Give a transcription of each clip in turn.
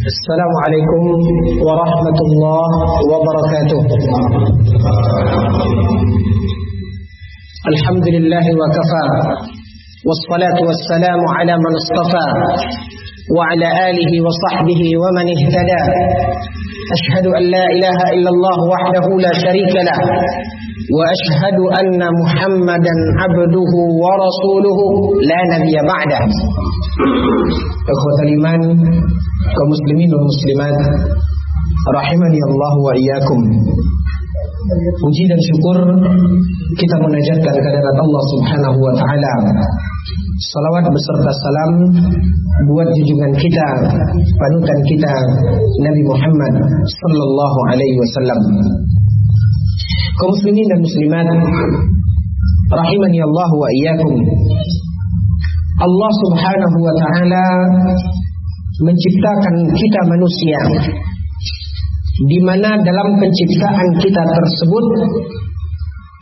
Assalamualaikum warahmatullahi wabarakatuh. Alhamdulillah wa kafa. Wassalatu wassalamu ala man istafa wa ala alihi wa sahbihi wa man ihtada. Ashhadu an la ilaha illallah wahdahu la sharika lah wa ashhadu anna Muhammadan abduhu wa rasuluhu la nabiyya ba'dah. Ikhwatal iman, kaum muslimin dan muslimat, rahimani Allah wa iyyakum. Puji dan syukur kita munajatkan kehadirat Allah Subhanahu wa taala. Salawat beserta salam buat junjungan kita, panutan kita, Nabi Muhammad sallallahu alaihi wasallam. Kaum muslimin dan muslimat, rahimani Allah wa iyyakum. Allah Subhanahu wa taala menciptakan kita manusia, di mana dalam penciptaan kita tersebut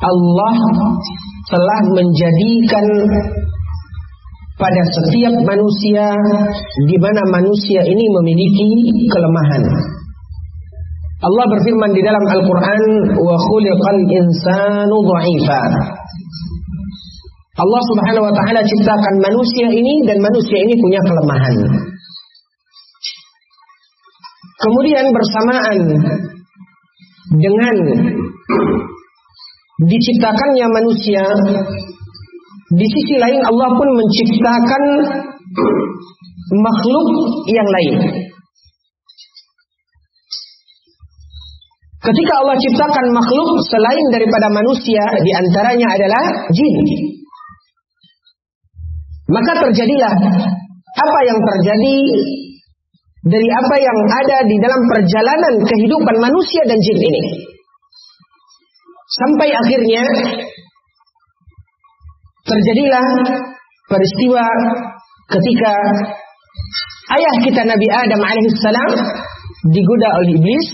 Allah telah menjadikan pada setiap manusia, di mana manusia ini memiliki kelemahan. Allah berfirman di dalam Al-Quran, wa khuliqal insanu dha'ifa. Allah Subhanahu wa taala ciptakan manusia ini, dan manusia ini punya kelemahan. Kemudian bersamaan dengan diciptakannya manusia, di sisi lain Allah pun menciptakan makhluk yang lain. Ketika Allah ciptakan makhluk selain daripada manusia, di antaranya adalah jin. Maka terjadilah apa yang terjadi dari apa yang ada di dalam perjalanan kehidupan manusia dan jin ini. Sampai akhirnya terjadilah peristiwa ketika ayah kita Nabi Adam alaihissalam digoda oleh iblis,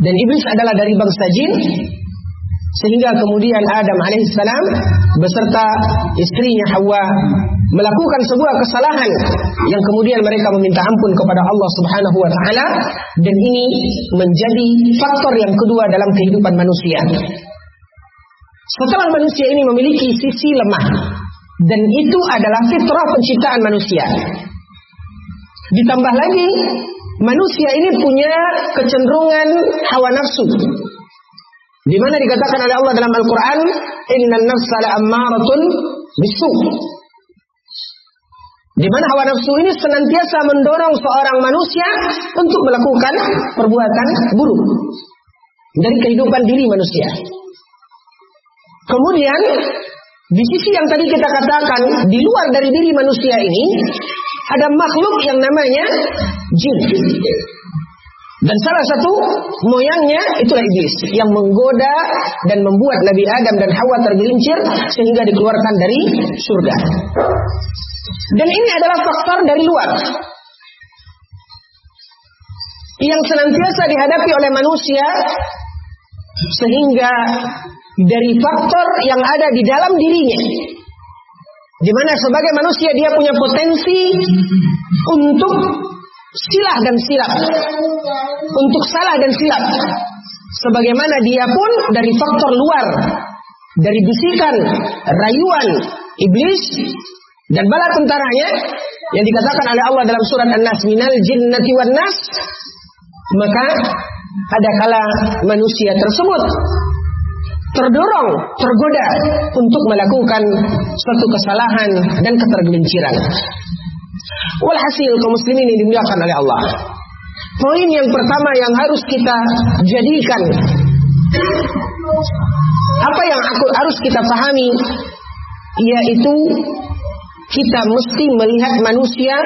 dan iblis adalah dari bangsa jin, sehingga kemudian Adam alaihissalam beserta istrinya Hawa melakukan sebuah kesalahan yang kemudian mereka meminta ampun kepada Allah Subhanahu wa taala, dan ini menjadi faktor yang kedua dalam kehidupan manusia. Setelah manusia ini memiliki sisi lemah, dan itu adalah fitrah penciptaan manusia. Ditambah lagi manusia ini punya kecenderungan hawa nafsu, di mana dikatakan oleh Allah dalam Al-Quran, innan nafsa la'ammaratun bisu'. Di mana hawa nafsu ini senantiasa mendorong seorang manusia untuk melakukan perbuatan buruk dari kehidupan diri manusia. Kemudian di sisi yang tadi kita katakan, di luar dari diri manusia ini ada makhluk yang namanya jin. Dan salah satu moyangnya itulah iblis, yang menggoda dan membuat Nabi Adam dan Hawa tergelincir sehingga dikeluarkan dari surga. Dan ini adalah faktor dari luar yang senantiasa dihadapi oleh manusia, sehingga dari faktor yang ada di dalam dirinya, di mana sebagai manusia dia punya potensi untuk silah dan silap, untuk salah dan silap. Sebagaimana dia pun dari faktor luar, dari bisikan, rayuan iblis dan bala tentaranya yang dikatakan oleh Allah dalam surat An-Nas, minal jinnati wan nas. Maka ada kala manusia tersebut terdorong, tergoda untuk melakukan suatu kesalahan dan ketergelinciran. Walhasil kaum muslimin ini dimuliakan oleh Allah. Poin yang pertama yang harus kita jadikan, apa yang harus kita pahami, yaitu kita mesti melihat manusia,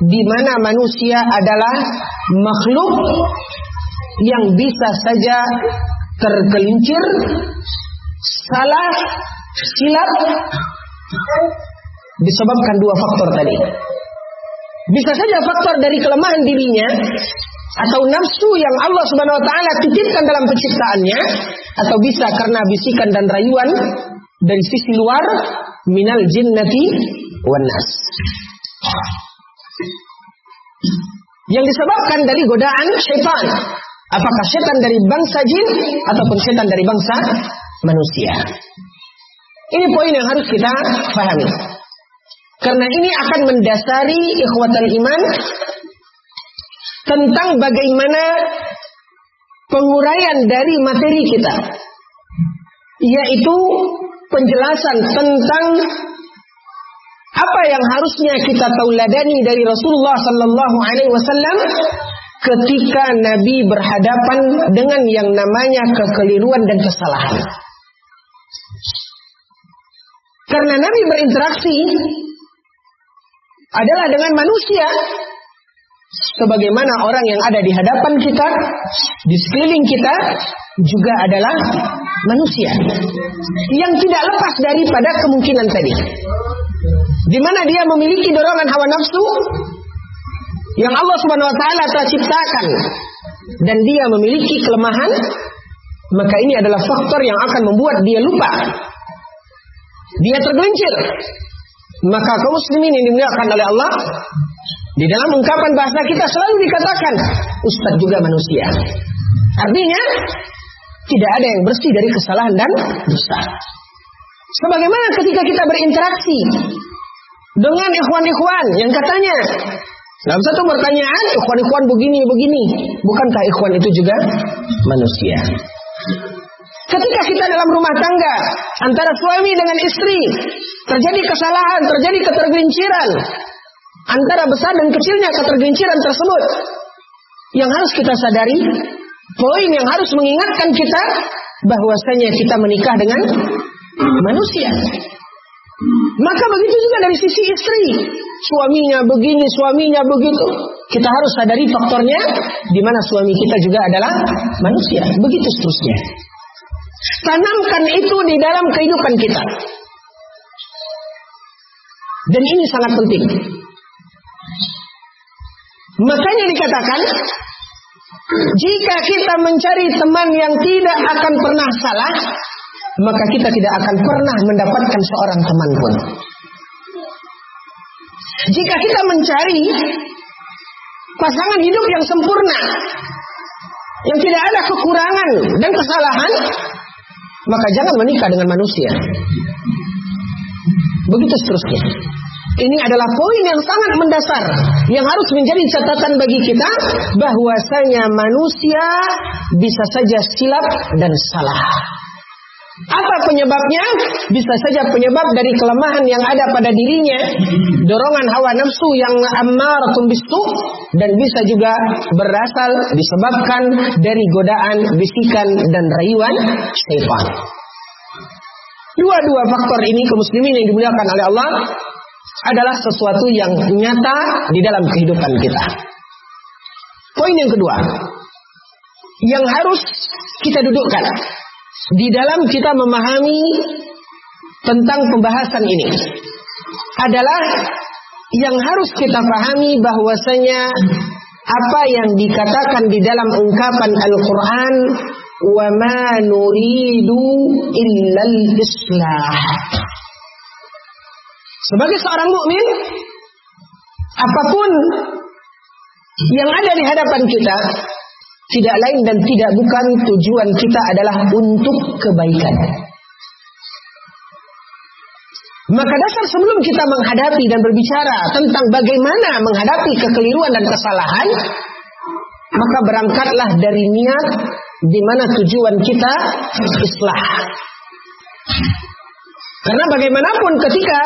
di mana manusia adalah makhluk yang bisa saja tergelincir, salah, silap, disebabkan dua faktor tadi. Bisa saja faktor dari kelemahan dirinya, atau nafsu yang Allah Subhanahu wa taala titipkan dalam penciptaannya, atau bisa karena bisikan dan rayuan dari sisi luar, minal jinnati wan nas. yang disebabkan dari godaan syaitan. Apakah setan dari bangsa jin ataupun setan dari bangsa manusia. Ini poin yang harus kita pahami. Karena ini akan mendasari ikhwatal iman tentang bagaimana penguraian dari materi kita, yaitu penjelasan tentang apa yang harusnya kita tauladani dari Rasulullah sallallahu alaihi wasallam ketika Nabi berhadapan dengan yang namanya kekeliruan dan kesalahan. Karena Nabi berinteraksi adalah dengan manusia, sebagaimana orang yang ada di hadapan kita, di sekeliling kita juga adalah manusia yang tidak lepas daripada kemungkinan tadi, di mana dia memiliki dorongan hawa nafsu yang Allah Subhanahu wa taala telah ciptakan, dan dia memiliki kelemahan. Maka ini adalah faktor yang akan membuat dia lupa, dia tergelincir. Maka kaum muslimin yang dimuliakan oleh Allah, di dalam ungkapan bahasa kita selalu dikatakan ustaz juga manusia. Artinya tidak ada yang bersih dari kesalahan dan dosa. Sebagaimana ketika kita berinteraksi dengan ikhwan-ikhwan yang katanya dalam satu pertanyaan, ikhwan-ikhwan begini, bukankah ikhwan itu juga manusia? Ketika kita dalam rumah tangga antara suami dengan istri terjadi kesalahan, terjadi ketergelinciran, antara besar dan kecilnya ketergelinciran tersebut, yang harus kita sadari, poin yang harus mengingatkan kita bahwasanya kita menikah dengan manusia. Maka begitu juga dari sisi istri, suaminya begini, suaminya begitu. Kita harus sadari faktornya, di mana suami kita juga adalah manusia. Begitu seterusnya. Tanamkan itu di dalam kehidupan kita. Dan ini sangat penting. Makanya dikatakan, jika kita mencari teman yang tidak akan pernah salah, maka kita tidak akan pernah mendapatkan seorang teman pun. Jika kita mencari pasangan hidup yang sempurna, yang tidak ada kekurangan dan kesalahan, maka jangan menikah dengan manusia. Begitu seterusnya. Ini adalah poin yang sangat mendasar yang harus menjadi catatan bagi kita, bahwasanya manusia bisa saja silap dan salah. Apa penyebabnya? Bisa saja penyebab dari kelemahan yang ada pada dirinya, dorongan hawa nafsu yang ammaratun bisu, dan bisa juga berasal disebabkan dari godaan, bisikan dan rayuan syaitan. Dua-dua faktor ini, kaum muslimin yang dimuliakan oleh Allah, adalah sesuatu yang nyata di dalam kehidupan kita. Poin yang kedua yang harus kita dudukkan di dalam kita memahami tentang pembahasan ini adalah yang harus kita pahami bahwasanya apa yang dikatakan di dalam ungkapan Al-Quran, wa ma nuridu illal islah. Sebagai seorang mukmin, apapun yang ada di hadapan kita, tidak lain dan tidak bukan tujuan kita adalah untuk kebaikan. Maka dasar sebelum kita menghadapi dan berbicara tentang bagaimana menghadapi kekeliruan dan kesalahan, maka berangkatlah dari niat di mana tujuan kita islah. Karena bagaimanapun ketika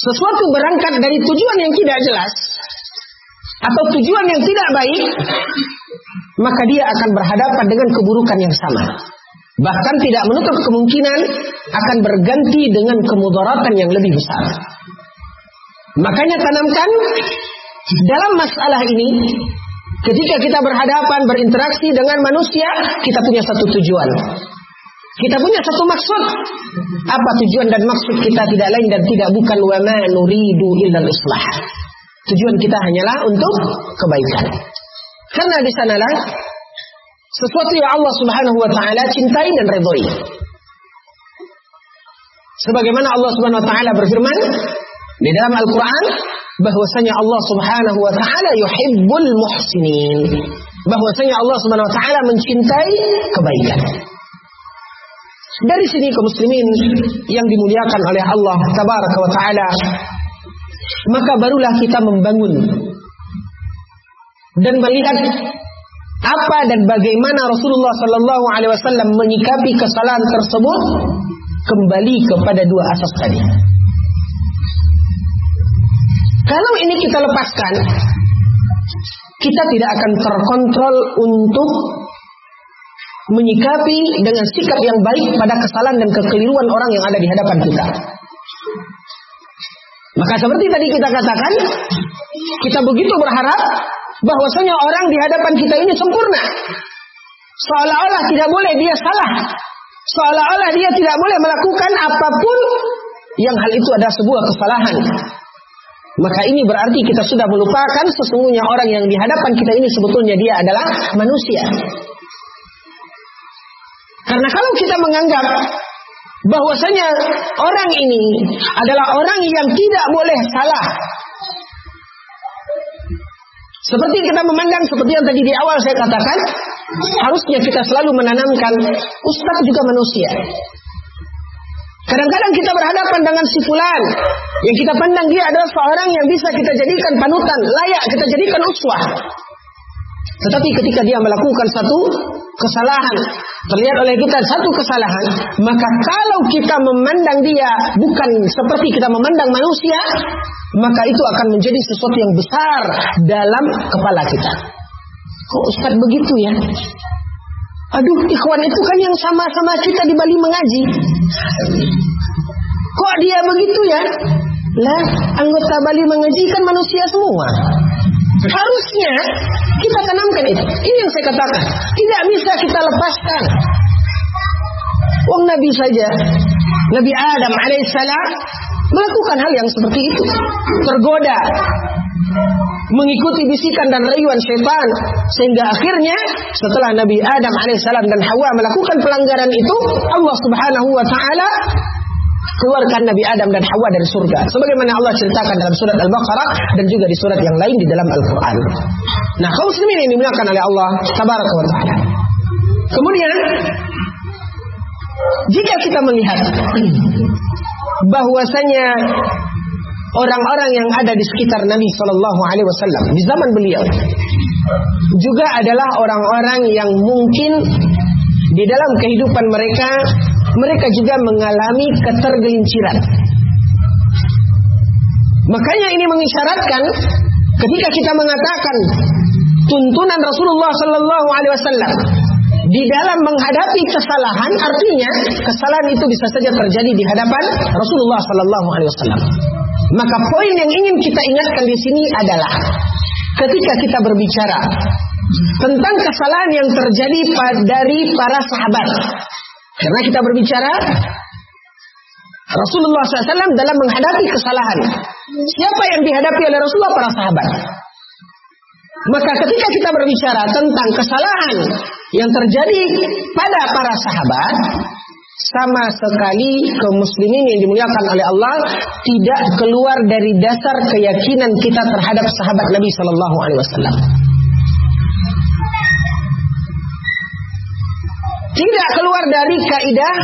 sesuatu berangkat dari tujuan yang tidak jelas atau tujuan yang tidak baik, maka dia akan berhadapan dengan keburukan yang sama. Bahkan tidak menutup kemungkinan akan berganti dengan kemudaratan yang lebih besar. Makanya tanamkan dalam masalah ini, ketika kita berhadapan, berinteraksi dengan manusia, kita punya satu tujuan. Kita punya satu maksud. Apa tujuan dan maksud kita? Tidak lain dan tidak bukan wa ma nuridu illal islah. Tujuan kita hanyalah untuk kebaikan. Karena di sanalah sesuatu yang Allah Subhanahu wa taala cintai dan ridhoi. Sebagaimana Allah Subhanahu wa taala berfirman di dalam Al-Qur'an, bahwasanya Allah Subhanahu wa taala yuhibbul muhsinin. Bahwasanya Allah Subhanahu wa taala mencintai kebaikan. Dari sini kaum muslimin yang dimuliakan oleh Allah Tabaraka wa taala, maka barulah kita membangun dan melihat apa dan bagaimana Rasulullah sallallahu alaihi wasallam menyikapi kesalahan tersebut, kembali kepada dua asas tadi. Kalau ini kita lepaskan, kita tidak akan terkontrol untuk menyikapi dengan sikap yang baik pada kesalahan dan kekeliruan orang yang ada di hadapan kita. Maka seperti tadi kita katakan, kita begitu berharap bahwasanya orang di hadapan kita ini sempurna. Seolah-olah tidak boleh dia salah. Seolah-olah dia tidak boleh melakukan apapun yang hal itu adalah sebuah kesalahan. Maka ini berarti kita sudah melupakan sesungguhnya orang yang di hadapan kita ini sebetulnya dia adalah manusia. Karena kalau kita menganggap bahwasanya orang ini adalah orang yang tidak boleh salah, seperti kita memandang, seperti yang tadi di awal saya katakan, harusnya kita selalu menanamkan ustaz juga manusia. Kadang-kadang kita berhadapan dengan si fulan yang kita pandang dia adalah seorang yang bisa kita jadikan panutan, layak kita jadikan uswah. Tetapi ketika dia melakukan satu kesalahan, terlihat oleh kita satu kesalahan, maka kalau kita memandang dia bukan seperti kita memandang manusia, maka itu akan menjadi sesuatu yang besar dalam kepala kita. Kok Ustaz begitu ya? Aduh, ikhwan itu kan yang sama-sama kita di Bali mengaji. Kok dia begitu ya? Lah, anggota Bali mengaji kan manusia semua. Harusnya kita tanamkan itu. Ini yang saya katakan. Tidak bisa kita lepaskan. Wong Nabi saja, Nabi Adam alaihissalam melakukan hal yang seperti itu. Tergoda, mengikuti bisikan dan rayuan syaitan, sehingga akhirnya setelah Nabi Adam alaihissalam dan Hawa melakukan pelanggaran itu, Allah Subhanahu wa taala keluarkan Nabi Adam dan Hawa dari surga, sebagaimana Allah ceritakan dalam surat Al-Baqarah dan juga di surat yang lain di dalam Al-Quran. Nah, kaum muslimin yang dimuliakan oleh Allah Tabaraka wa taala. Kemudian jika kita melihat bahwasanya orang-orang yang ada di sekitar Nabi Shallallahu Alaihi Wasallam di zaman beliau juga adalah orang-orang yang mungkin di dalam kehidupan mereka juga mengalami ketergelinciran. Makanya ini mengisyaratkan ketika kita mengatakan tuntunan Rasulullah Sallallahu Alaihi Wasallam di dalam menghadapi kesalahan, artinya kesalahan itu bisa saja terjadi di hadapan Rasulullah Sallallahu Alaihi Wasallam. Maka poin yang ingin kita ingatkan di sini adalah ketika kita berbicara tentang kesalahan yang terjadi dari para sahabat. Karena kita berbicara Rasulullah SAW dalam menghadapi kesalahan. Siapa yang dihadapi oleh Rasulullah? Para sahabat. Maka ketika kita berbicara tentang kesalahan yang terjadi pada para sahabat, sama sekali kaum muslimin yang dimuliakan oleh Allah tidak keluar dari dasar keyakinan kita terhadap sahabat Nabi Sallallahu Alaihi Wasallam. Tidak keluar dari kaidah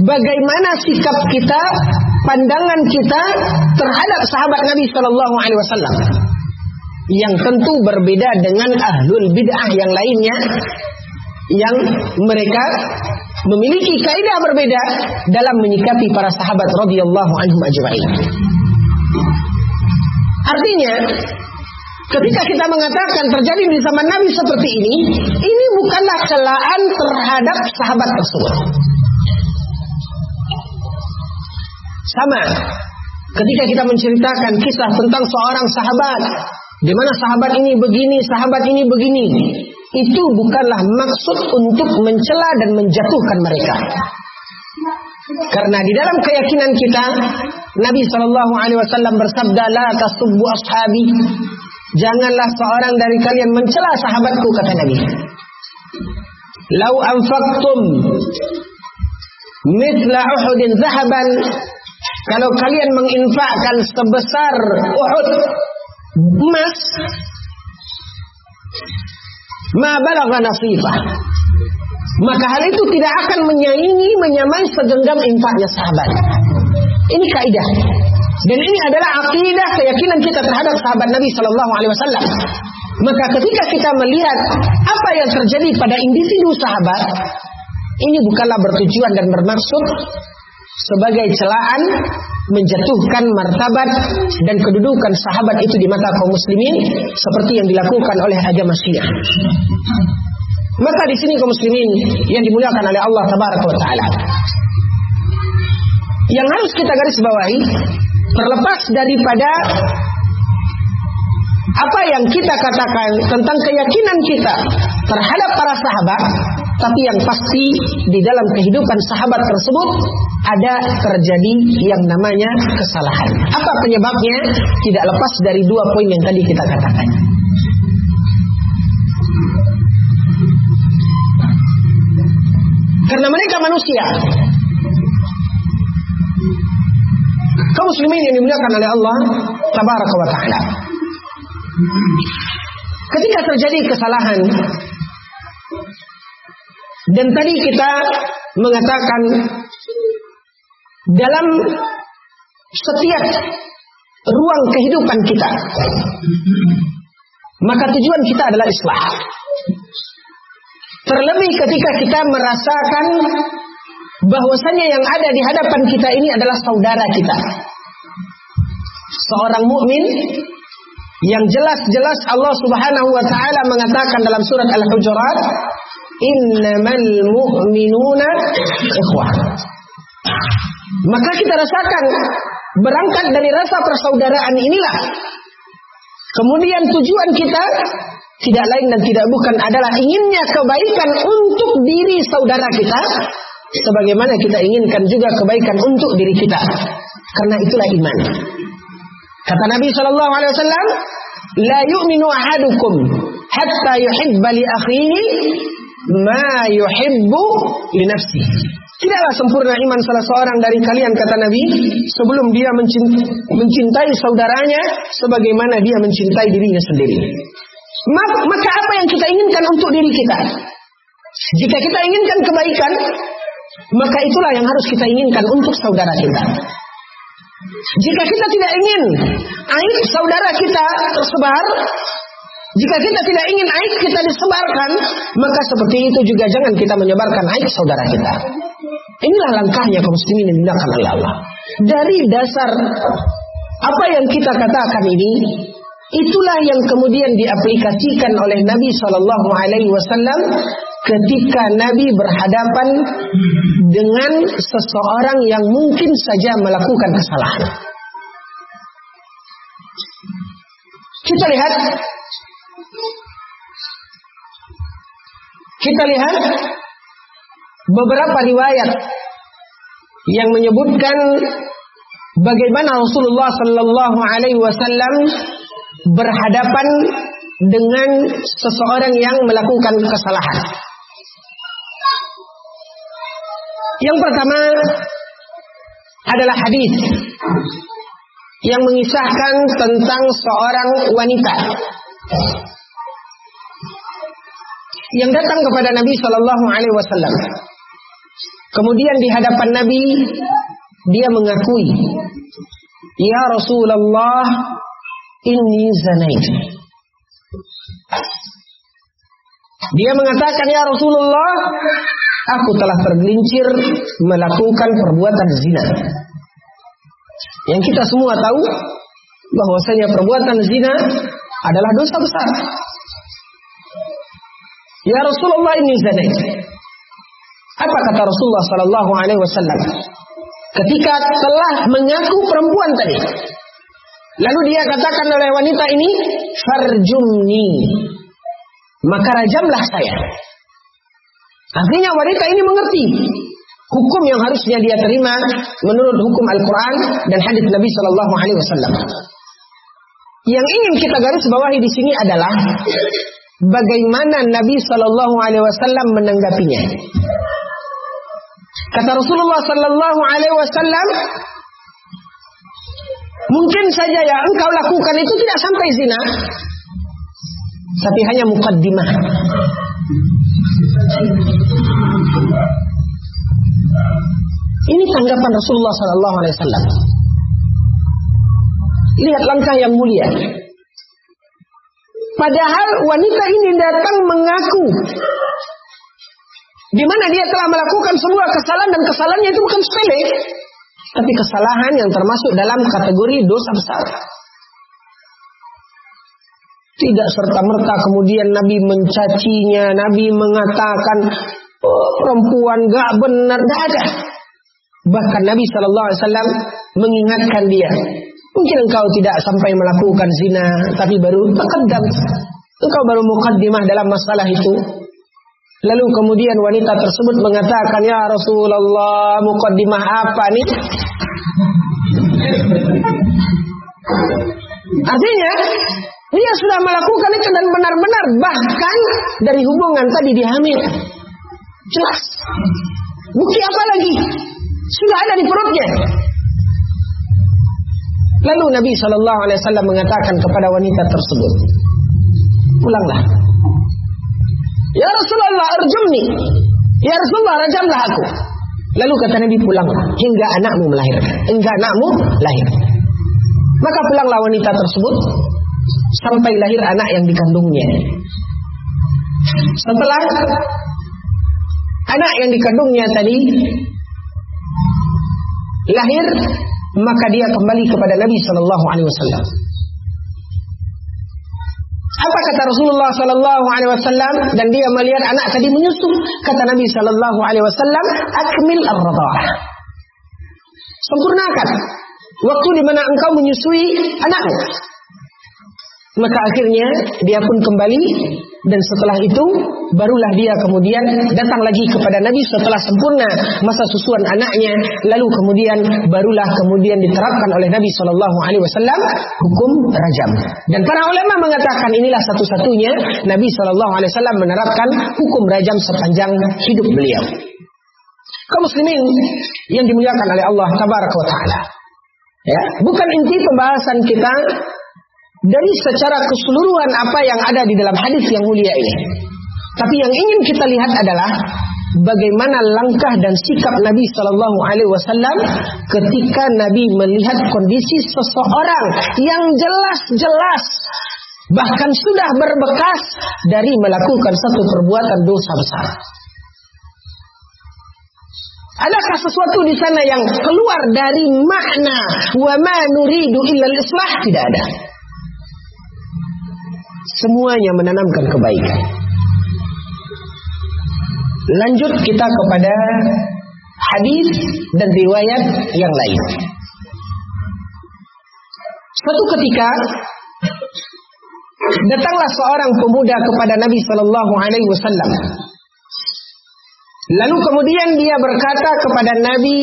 bagaimana sikap kita, pandangan kita terhadap sahabat Nabi Sallallahu Alaihi Wasallam, yang tentu berbeda dengan ahlul bid'ah yang lainnya, yang mereka memiliki kaidah berbeda dalam menyikapi para sahabat radhiyallahu anhum ajma'in. Artinya, ketika kita mengatakan terjadi di zaman Nabi seperti ini bukanlah celaan terhadap sahabat tersebut. Sama ketika kita menceritakan kisah tentang seorang sahabat, di mana sahabat ini begini, sahabat ini begini, itu bukanlah maksud untuk mencela dan menjatuhkan mereka. Karena di dalam keyakinan kita, Nabi SAW bersabda, "La tasubbu ashabi." Janganlah seorang dari kalian mencela sahabatku, kata Nabi. "Lau anfaqtum mithla Uhudin zahaban kalau kalian menginfakkan sebesar Uhud emas, ma balagha nasifah, maka hal itu tidak akan menyamai segenggam infaknya sahabat. Ini kaidah. Dan ini adalah akidah keyakinan kita terhadap sahabat Nabi Sallallahu Alaihi Wasallam. Maka ketika kita melihat apa yang terjadi pada individu sahabat, ini bukanlah bertujuan dan bermaksud sebagai celaan menjatuhkan martabat dan kedudukan sahabat itu di mata kaum muslimin seperti yang dilakukan oleh agama Syiah. Maka di sini kaum muslimin yang dimuliakan oleh Allah Tabaraka wa Taala, yang harus kita garis bawahi, terlepas daripada apa yang kita katakan tentang keyakinan kita terhadap para sahabat, tapi yang pasti di dalam kehidupan sahabat tersebut ada terjadi yang namanya kesalahan. Apa penyebabnya? Tidak lepas dari dua poin yang tadi kita katakan. Karena mereka manusia. Kaum muslimin yang dimuliakan oleh Allah Tabaraka wa Ta'ala, ketika terjadi kesalahan, dan tadi kita mengatakan dalam setiap ruang kehidupan kita, maka tujuan kita adalah islah. Terlebih ketika kita merasakan bahwasanya yang ada di hadapan kita ini adalah saudara kita, seorang mukmin yang jelas-jelas Allah Subhanahu wa Ta'ala mengatakan dalam surat Al-Hujurat, innamal mu'minuna ikhwah. Maka kita rasakan berangkat dari rasa persaudaraan inilah, kemudian tujuan kita tidak lain dan tidak bukan adalah inginnya kebaikan untuk diri saudara kita, sebagaimana kita inginkan juga kebaikan untuk diri kita. Karena itulah iman. Kata Nabi Shallallahu Alaihi Wasallam, la yu'minu ahadukum hatta yuhibba li akhihi ma yuhibbu li nafsihi. Tidaklah sempurna iman salah seorang dari kalian, kata Nabi, sebelum dia mencintai saudaranya sebagaimana dia mencintai dirinya sendiri. Maka apa yang kita inginkan untuk diri kita? Jika kita inginkan kebaikan, maka itulah yang harus kita inginkan untuk saudara kita. Jika kita tidak ingin aib saudara kita tersebar, jika kita tidak ingin aib kita disebarkan, maka seperti itu juga jangan kita menyebarkan aib saudara kita. Inilah langkahnya kaum muslimin yang dimuliakan oleh Allah. Dari dasar apa yang kita katakan ini, itulah yang kemudian diaplikasikan oleh Nabi Shallallahu Alaihi Wasallam ketika Nabi berhadapan dengan seseorang yang mungkin saja melakukan kesalahan. Kita lihat beberapa riwayat yang menyebutkan bagaimana Rasulullah Sallallahu Alaihi Wasallam berhadapan dengan seseorang yang melakukan kesalahan. Yang pertama adalah hadis yang mengisahkan tentang seorang wanita yang datang kepada Nabi Shallallahu Alaihi Wasallam. Kemudian di hadapan Nabi dia mengakui, ya Rasulullah, inni zanait. Dia mengatakan, ya Rasulullah, aku telah tergelincir melakukan perbuatan zina. Yang kita semua tahu bahwasanya perbuatan zina adalah dosa besar. Ya Rasulullah, inni zanait. Apa kata Rasulullah Sallallahu Alaihi Wasallam ketika telah mengaku perempuan tadi? Lalu dia katakan oleh wanita ini, farjumni, maka rajamlah saya. Artinya wanita ini mengerti hukum yang harusnya dia terima menurut hukum Al-Quran dan hadis Nabi Sallallahu Alaihi Wasallam. Yang ingin kita garis bawahi di sini adalah bagaimana Nabi Sallallahu Alaihi Wasallam menanggapinya. Kata Rasulullah Sallallahu Alaihi Wasallam, Mungkin saja yang engkau lakukan itu tidak sampai zina, tapi hanya muqaddimah. Ini tanggapan Rasulullah SAW. Lihat langkah yang mulia. Padahal wanita ini datang mengaku di mana dia telah melakukan sebuah kesalahan, dan kesalahannya itu bukan sepele, tapi kesalahan yang termasuk dalam kategori dosa besar. Tidak serta-merta kemudian Nabi mencacinya, Nabi mengatakan perempuan gak benar, gak ada. Bahkan Nabi SAW mengingatkan dia, mungkin engkau tidak sampai melakukan zina, tapi baru taqaddam, engkau baru muqaddimah dalam masalah itu. Lalu kemudian wanita tersebut mengatakan, ya Rasulullah, muqaddimah apa nih? Artinya dia sudah melakukan itu dan benar-benar, bahkan dari hubungan tadi dia hamil. Jelas. Bukti apa lagi? Sudah ada di perutnya. Lalu Nabi SAW mengatakan kepada wanita tersebut, pulanglah. Ya Rasulullah, arjumni. Ya Rasulullah, rajamlah aku. Lalu kata Nabi, pulanglah hingga anakmu melahirkan. Hingga anakmu lahir. Maka pulanglah wanita tersebut sampai lahir anak yang dikandungnya. Setelah anak yang dikandungnya tadi lahir, maka dia kembali kepada Nabi SAW. Apa kata Rasulullah SAW? Dan dia melihat anak tadi menyusu. Kata Nabi SAW, akmil ar-radha'ah. Sempurnakan waktu di mana engkau menyusui anakmu. Maka akhirnya dia pun kembali, dan setelah itu barulah dia kemudian datang lagi kepada Nabi setelah sempurna masa susuan anaknya. Lalu kemudian barulah kemudian diterapkan oleh Nabi SAW hukum rajam. Dan para ulama mengatakan inilah satu-satunya Nabi SAW menerapkan hukum rajam sepanjang hidup beliau. Kaum muslimin yang dimuliakan oleh Allah Tabaraka wa Ta'ala, ya, bukan inti pembahasan kita dari secara keseluruhan apa yang ada di dalam hadis yang mulia ini. Tapi yang ingin kita lihat adalah bagaimana langkah dan sikap Nabi SAW ketika Nabi melihat kondisi seseorang yang jelas-jelas bahkan sudah berbekas dari melakukan satu perbuatan dosa besar. Adakah sesuatu di sana yang keluar dari makna wa ma nuridu illa al-islah? Tidak ada. Semuanya menanamkan kebaikan. Lanjut kita kepada hadis dan riwayat yang lain. Suatu ketika datanglah seorang pemuda kepada Nabi SAW. Lalu kemudian dia berkata kepada Nabi,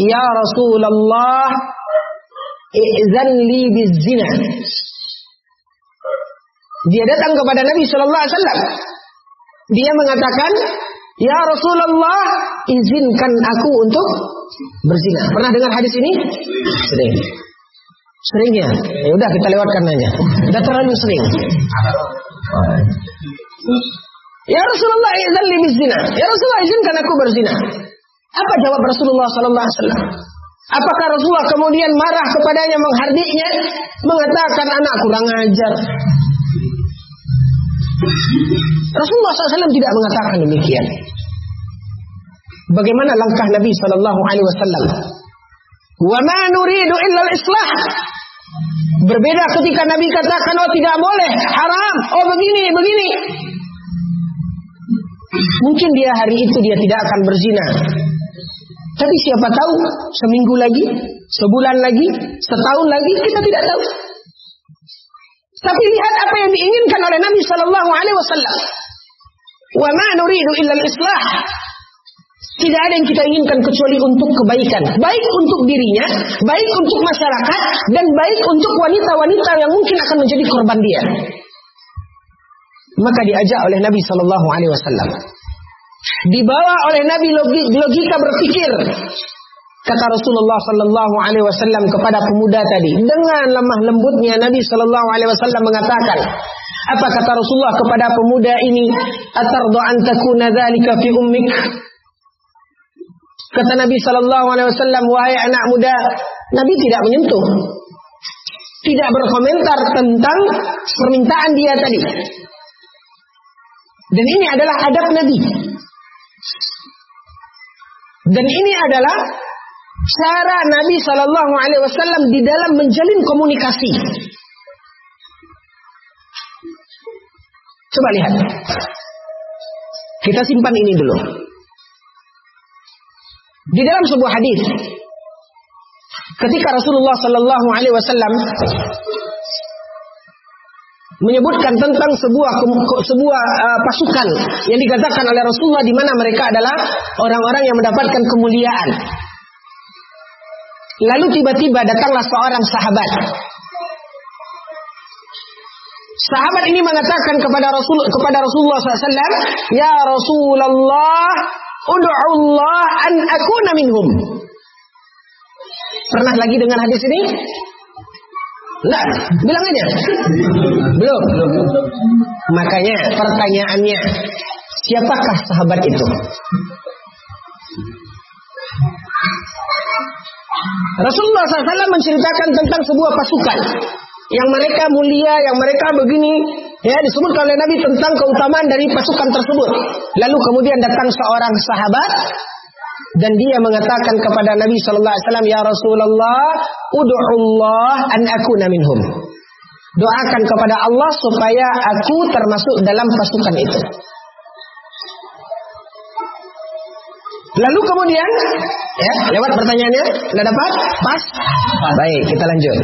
ya Rasulullah, i'zan li bizina. Dia datang kepada Nabi SAW. Dia mengatakan, ya Rasulullah, izinkan aku untuk berzina. Pernah dengar hadis ini? Sering. Seringnya. Ya udah kita lewatkan aja. Udah terlalu sering. Ya Rasulullah, izin li bizina. Ya Rasulullah, izinkan aku berzina. Apa jawab Rasulullah SAW? Apakah Rasulullah kemudian marah kepadanya, menghardiknya, mengatakan anak kurang ajar? Rasulullah SAW tidak mengatakan demikian. Bagaimana langkah Nabi SAW? Wa ma nuridu illa al-islah. Berbeda ketika Nabi katakan, oh tidak boleh, haram, oh begini. Mungkin dia hari itu dia tidak akan berzina. Tapi siapa tahu seminggu lagi, sebulan lagi, setahun lagi, kita tidak tahu. Tapi lihat apa yang diinginkan oleh Nabi SAW. Wa ma nuridu illa al-islah. Tidak ada yang kita inginkan kecuali untuk kebaikan. Baik untuk dirinya, baik untuk masyarakat, dan baik untuk wanita-wanita yang mungkin akan menjadi korban dia. Maka diajak oleh Nabi SAW. Dibawa oleh Nabi logika berpikir. Kata Rasulullah sallallahu alaihi wasallam kepada pemuda tadi, dengan lemah lembutnya Nabi sallallahu alaihi wasallam mengatakan, apa kata Rasulullah kepada pemuda ini? Atardu an takuna dzalika fi ummik? Kata Nabi sallallahu alaihi wasallam, wahai anak muda, Nabi tidak menyentuh, tidak berkomentar tentang permintaan dia tadi. Dan ini adalah adab Nabi. Dan ini adalah cara Nabi sallallahu alaihi wasallam di dalam menjalin komunikasi. Coba lihat. Kita simpan ini dulu. Di dalam sebuah hadis, ketika Rasulullah sallallahu alaihi wasallam menyebutkan tentang sebuah pasukan yang dikatakan oleh Rasulullah di mana mereka adalah orang-orang yang mendapatkan kemuliaan. Lalu tiba-tiba datanglah seorang sahabat. Sahabat ini mengatakan kepada Rasulullah SAW, ya Rasulullah, ud'u Allah an akuna minhum. Pernah lagi dengar hadis ini? Enggak, bilang aja. Belum. Makanya pertanyaannya, siapakah sahabat itu? Rasulullah SAW menceritakan tentang sebuah pasukan yang mereka mulia, yang mereka begini, ya, disebutkan oleh Nabi tentang keutamaan dari pasukan tersebut. Lalu kemudian datang seorang sahabat dan dia mengatakan kepada Nabi sallallahu alaihi wasallam, ya Rasulullah, ud'u Allah an akuna minhum. Doakan kepada Allah supaya aku termasuk dalam pasukan itu. Lalu kemudian, ya, lewat pertanyaannya, sudah dapat? Pas? Baik, kita lanjut.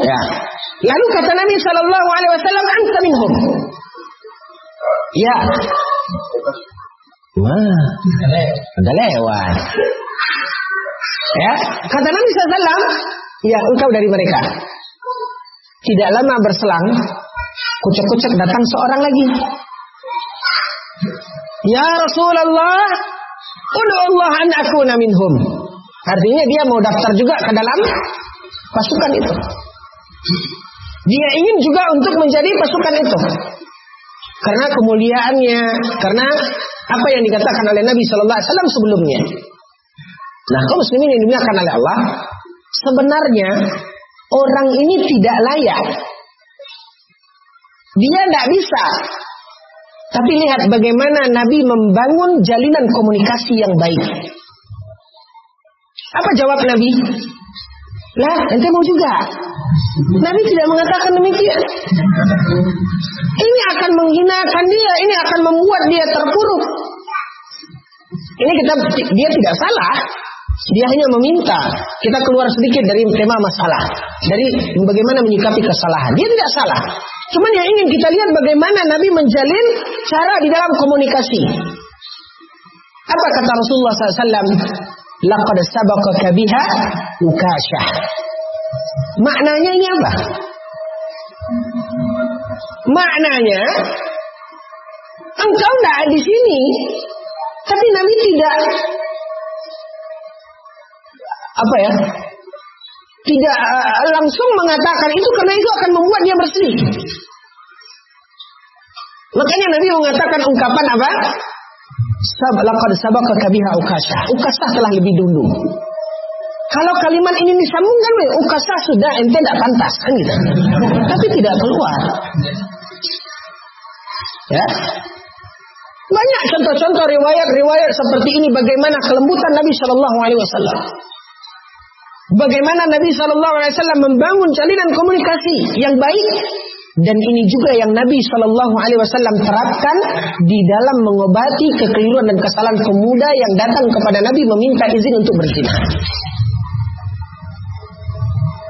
Ya. Lalu kata Nabi sallallahu alaihi wasallam, anta minhum. Ya. Wah, udah lewat. Ya, kata Nabi SAW, ya engkau dari mereka. Tidak lama berselang, kucek-kucek datang seorang lagi. Ya Rasulullah, ud'u Allah an akuna minhum. Artinya dia mau daftar juga ke dalam pasukan itu. Dia ingin juga untuk menjadi pasukan itu. Karena kemuliaannya, karena apa yang dikatakan oleh Nabi sallallahu alaihi wasallam sebelumnya. Nah, kaum muslimin yang dimuliakan oleh Allah, sebenarnya orang ini tidak layak. Dia tidak bisa. Tapi lihat bagaimana Nabi membangun jalinan komunikasi yang baik. Apa jawab Nabi? Lah, ente mau juga. Nabi tidak mengatakan demikian. Ini akan menghinakan dia, ini akan membuat dia terpuruk. Ini dia tidak salah. Dia hanya meminta kita keluar sedikit dari tema masalah, dari bagaimana menyikapi kesalahan. Dia tidak salah. Cuman yang ingin kita lihat bagaimana Nabi menjalin cara di dalam komunikasi. Apa kata Rasulullah SAW? Laqad sabaqaka biha Ukasyah. Maknanya ini apa? Maknanya engkau tidak di sini, tapi Nabi tidak tidak langsung mengatakan itu karena itu akan membuat dia bersedih. Makanya Nabi mengatakan ungkapan apa? Laqad sabaqaka biha Ukasyah. Ukasyah telah lebih dulu. Kalau kalimat ini disambungkan, Ukasyah sudah ente tidak pantas kan gitu. Tapi tidak keluar. Ya. Banyak contoh-contoh riwayat seperti ini bagaimana kelembutan Nabi sallallahu alaihi wasallam. Bagaimana Nabi sallallahu alaihi wasallam membangun jalinan komunikasi yang baik, dan ini juga yang Nabi sallallahu alaihi wasallam terapkan di dalam mengobati kekeliruan dan kesalahan pemuda yang datang kepada Nabi meminta izin untuk berzina.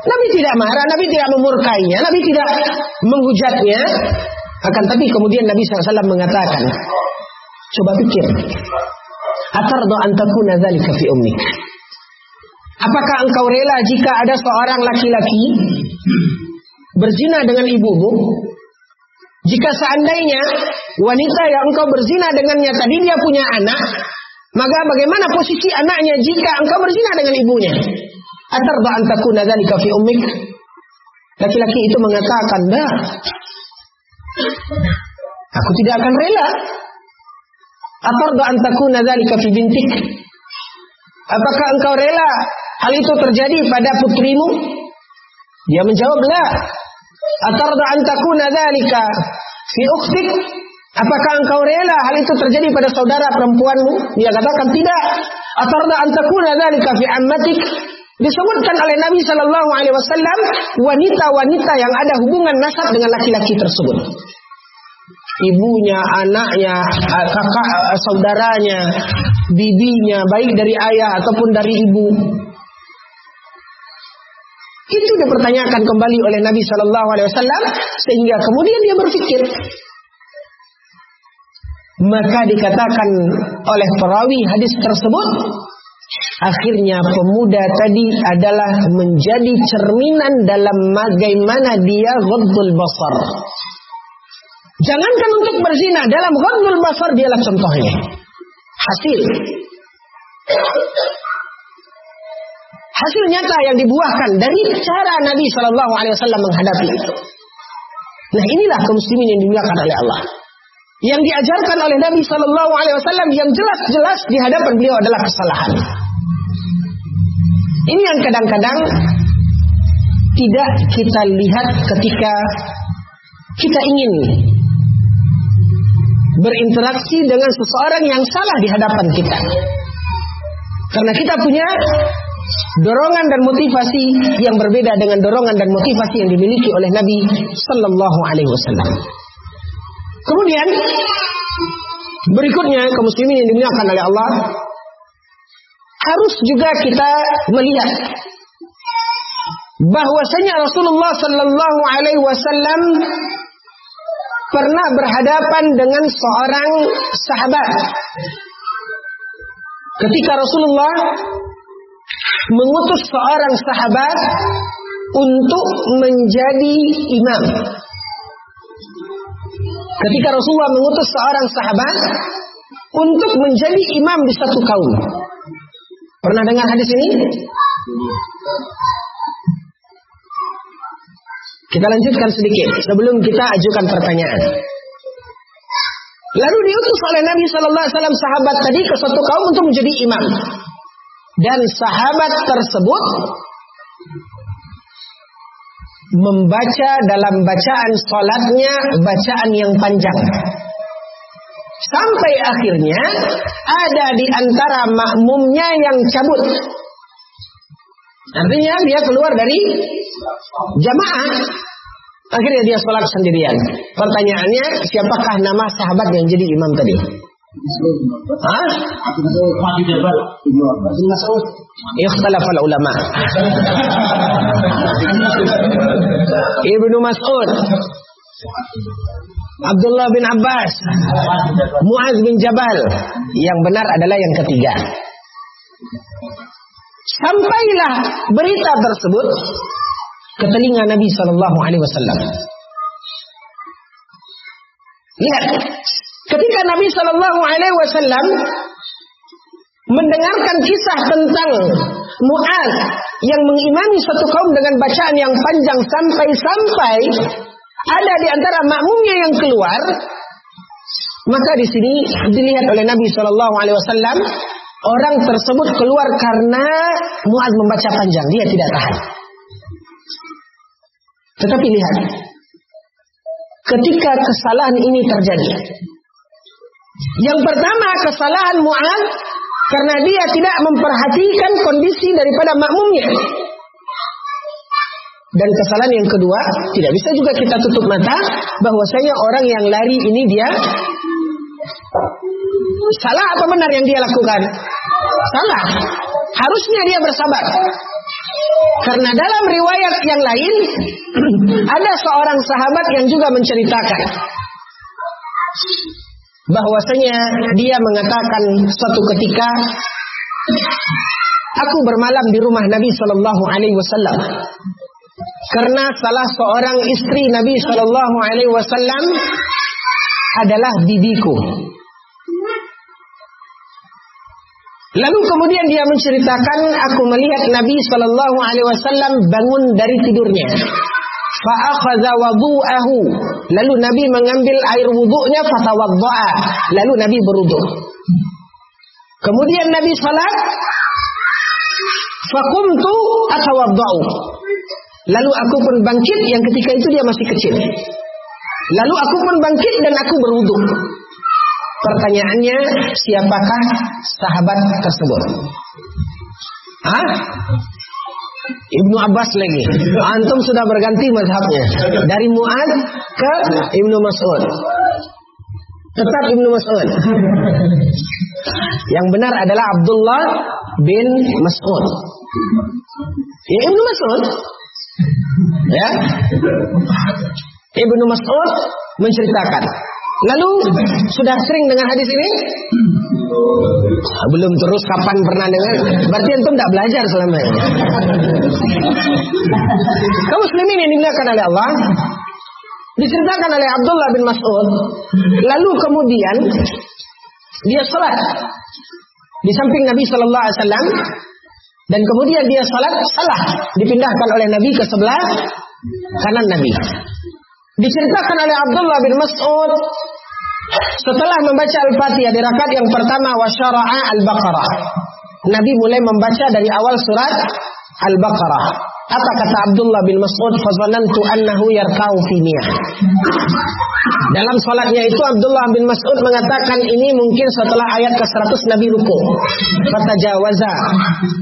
Nabi tidak marah, Nabi tidak memurkainya, Nabi tidak menghujatnya. Akan tapi kemudian Nabi SAW mengatakan, coba pikir, atardu an takuna dzalika fi ummik. Apakah engkau rela jika ada seorang laki-laki berzina dengan ibumu? Jika seandainya wanita yang engkau berzina dengannya tadi dia punya anak, Maka bagaimana posisi anaknya jika engkau berzina dengan ibunya? Atarda an takuna dzalika fi ummik? Laki-laki itu mengatakan, "Dah. Aku tidak akan rela." Atarda an takuna dzalika fi bintik? Apakah engkau rela hal itu terjadi pada putrimu? Dia menjawab, "La." Atarda an takuna dzalika fi ukhtik? Apakah engkau rela hal itu terjadi pada saudara perempuanmu? Dia katakan tidak. Atarda an takuna dzalika fi ammatik? Disebutkan oleh Nabi sallallahu alaihi wasallam wanita-wanita yang ada hubungan nasab dengan laki-laki tersebut. Ibunya, anaknya, kakak, saudaranya, bibinya, baik dari ayah ataupun dari ibu. Itu dipertanyakan kembali oleh Nabi sallallahu alaihi wasallam sehingga kemudian dia berpikir. Maka dikatakan oleh perawi hadis tersebut, akhirnya pemuda tadi adalah menjadi cerminan dalam bagaimana dia ghaddul basar. Jangankan untuk berzina, dalam ghaddul basar dialah contohnya. Hasil nyata yang dibuahkan dari cara Nabi Shallallahu Alaihi Wasallam menghadapi itu. Nah, inilah kaum muslimin yang dimuliakan oleh Allah. Yang diajarkan oleh Nabi Shallallahu Alaihi Wasallam yang jelas-jelas di hadapan beliau adalah kesalahan. Ini yang kadang-kadang tidak kita lihat ketika kita ingin berinteraksi dengan seseorang yang salah di hadapan kita. Karena kita punya dorongan dan motivasi yang berbeda dengan dorongan dan motivasi yang dimiliki oleh Nabi Sallallahu Alaihi Wasallam. Kemudian berikutnya kaum muslimin yang dimuliakan oleh Allah, harus juga kita melihat bahwasanya Rasulullah Sallallahu Alaihi Wasallam pernah berhadapan dengan seorang sahabat. Ketika Rasulullah mengutus seorang sahabat untuk menjadi imam. Ketika Rasulullah mengutus seorang sahabat untuk menjadi imam di satu kaum. Pernah dengar hadis ini? Kita lanjutkan sedikit sebelum kita ajukan pertanyaan. Lalu diutus oleh Nabi Sallallahu Alaihi Wasallam sahabat tadi ke suatu kaum untuk menjadi imam. Dan sahabat tersebut membaca dalam bacaan salatnya bacaan yang panjang. Sampai akhirnya ada di antara makmumnya yang cabut. Artinya dia keluar dari jamaah. Akhirnya dia salat sendirian. Pertanyaannya, siapakah nama sahabat yang jadi imam tadi? Hah? Ikhtalafal ulama. Ibnu Mas'ud, Abdullah bin Abbas, Muaz bin Jabal. Yang benar adalah yang ketiga. Sampailah berita tersebut ke telinga Nabi Sallallahu Alaihi Wasallam. Lihat, ketika Nabi Sallallahu Alaihi Wasallam mendengarkan kisah tentang Muaz yang mengimami suatu kaum dengan bacaan yang panjang sampai ada di antara makmumnya yang keluar, maka di sini dilihat oleh Nabi Sallallahu Alaihi Wasallam orang tersebut keluar karena Muaz membaca panjang, dia tidak tahan. Tetapi lihat, ketika kesalahan ini terjadi, yang pertama kesalahan Muaz karena dia tidak memperhatikan kondisi daripada makmumnya. Dan kesalahan yang kedua, tidak bisa juga kita tutup mata bahwasanya orang yang lari ini dia salah atau benar yang dia lakukan? Salah. Harusnya dia bersabar. Karena dalam riwayat yang lain ada seorang sahabat yang juga menceritakan bahwasanya dia mengatakan suatu ketika, aku bermalam di rumah Nabi Sallallahu Alaihi Wasallam karena salah seorang istri Nabi Sallallahu Alaihi Wasallam adalah bibiku. Lalu kemudian dia menceritakan, aku melihat Nabi Shallallahu Alaihi Wasallam bangun dari tidurnya. Fa'akhadha wudu'ahu. Lalu Nabi mengambil air wudu'nya, fatawadda'a. Lalu Nabi berwudu. Kemudian Nabi salat. Faqumtu atawadda'u. Lalu aku pun bangkit, yang ketika itu dia masih kecil. Lalu aku pun bangkit dan aku berwudu. Pertanyaannya, siapakah sahabat tersebut? Hah? Ibnu Abbas lagi. Antum sudah berganti mazhabnya dari Mu'ad ke Ibnu Mas'ud. Tetap Ibnu Mas'ud. Yang benar adalah Abdullah bin Mas'ud. Ya, Ibnu Mas'ud. Ya. Ibnu Mas'ud menceritakan. Lalu sudah sering dengan hadis ini? Belum, terus kapan pernah dengar? Berarti antum tidak belajar selama ini. Kaum muslimin yang dimuliakan oleh Allah, diceritakan oleh Abdullah bin Mas'ud. Lalu kemudian dia salat di samping Nabi Sallallahu Alaihi Wasallam, dan kemudian dia salat salah, dipindahkan oleh Nabi ke sebelah kanan Nabi. Diceritakan oleh Abdullah bin Mas'ud, setelah membaca Al-Fatihah di rakaat yang pertama, wa syara'a Al-Baqarah. Nabi mulai membaca dari awal surat Al-Baqarah. Apa kata Abdullah bin Mas'ud? Fazanantu annahu yarka'u fi niyah. Dalam salatnya itu Abdullah bin Mas'ud mengatakan ini mungkin setelah ayat ke-100 Nabi ruku. Fatajawaza.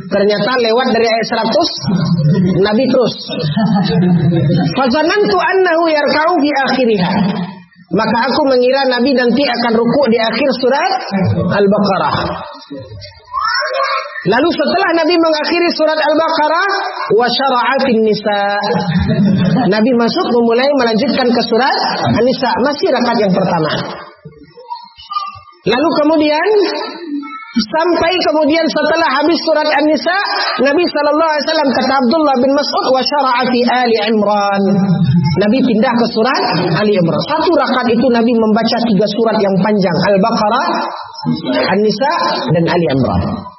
Ternyata lewat dari ayat 100 Nabi terus. Fazanantu annahu yarka'u fi akhiriha. Maka aku mengira Nabi nanti akan ruku di akhir surat Al-Baqarah. Lalu setelah Nabi mengakhiri surat Al-Baqarah, wa syara'a fin nisa. Nabi masuk memulai melanjutkan ke surat An-Nisa, masih rakaat yang pertama. Lalu kemudian sampai kemudian setelah habis surat An-Nisa, Nabi sallallahu alaihi wasallam kata Abdullah bin Mas'ud, wa syara'a fi Ali Imran. Nabi pindah ke surat Ali Imran. Satu rakaat itu Nabi membaca 3 surat yang panjang, Al-Baqarah, An-Nisa, dan Ali Imran.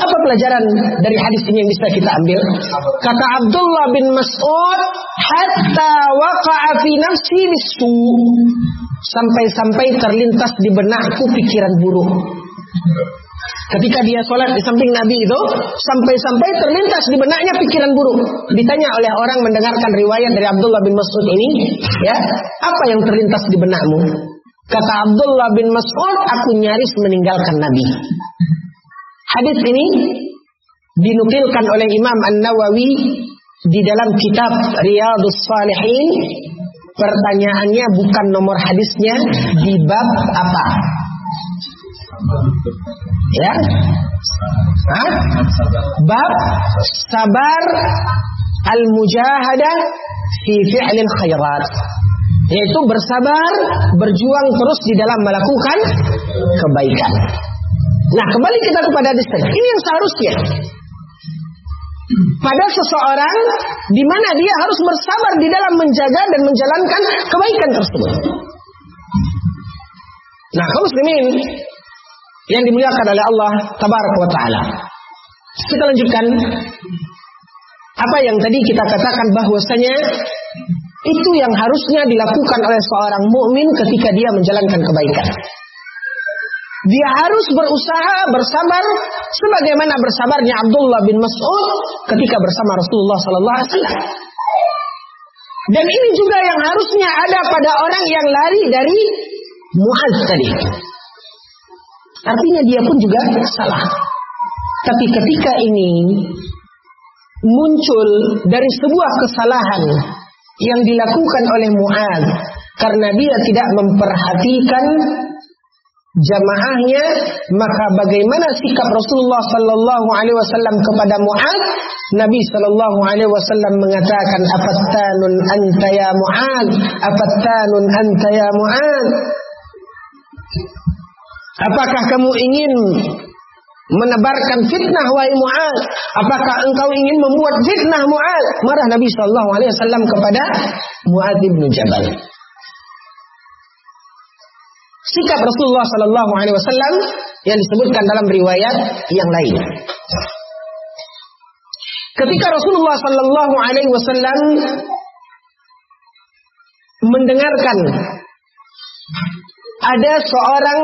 Apa pelajaran dari hadis ini yang bisa kita ambil? Kata Abdullah bin Mas'ud, hatta waqa'a fi nafsi bisu. Sampai-sampai terlintas di benakku pikiran buruk. Ketika dia sholat di samping Nabi itu, sampai-sampai terlintas di benaknya pikiran buruk. Ditanya oleh orang mendengarkan riwayat dari Abdullah bin Mas'ud ini, ya, apa yang terlintas di benakmu? Kata Abdullah bin Mas'ud, aku nyaris meninggalkan Nabi. Hadis ini dinukilkan oleh Imam An-Nawawi di dalam kitab Riyadhus Shalihin. Pertanyaannya bukan nomor hadisnya, di bab apa? Ya? Hah? Bab sabar al-mujahadah fi fi'lil khairat. Yaitu bersabar, berjuang terus di dalam melakukan kebaikan. Nah, kembali kita kepada hadis tadi. Ini yang seharusnya pada seseorang di mana dia harus bersabar di dalam menjaga dan menjalankan kebaikan tersebut. Nah, kaum muslimin yang dimuliakan oleh Allah Tabaraka wa Ta'ala, kita lanjutkan apa yang tadi kita katakan, bahwasanya itu yang harusnya dilakukan oleh seorang mukmin ketika dia menjalankan kebaikan. Dia harus berusaha bersabar sebagaimana bersabarnya Abdullah bin Mas'ud ketika bersama Rasulullah sallallahu alaihi wasallam. Dan ini juga yang harusnya ada pada orang yang lari dari Mu'adz tadi. Artinya dia pun juga salah. Tapi ketika ini muncul dari sebuah kesalahan yang dilakukan oleh Mu'adz karena dia tidak memperhatikan jamaahnya, maka bagaimana sikap Rasulullah sallallahu alaihi wasallam kepada Mu'adz? Nabi sallallahu alaihi wasallam mengatakan, afattanun anta ya Mu'adz, afattanun anta ya Mu'adz. Apakah kamu ingin menebarkan fitnah wahai Mu'adz? Apakah engkau ingin membuat fitnah Mu'adz? Marah Nabi sallallahu alaihi wasallam kepada Mu'adz bin Jabal. sikap Rasulullah sallallahu alaihi wasallam yang disebutkan dalam riwayat yang lain. Ketika Rasulullah sallallahu alaihi wasallam mendengarkan ada seorang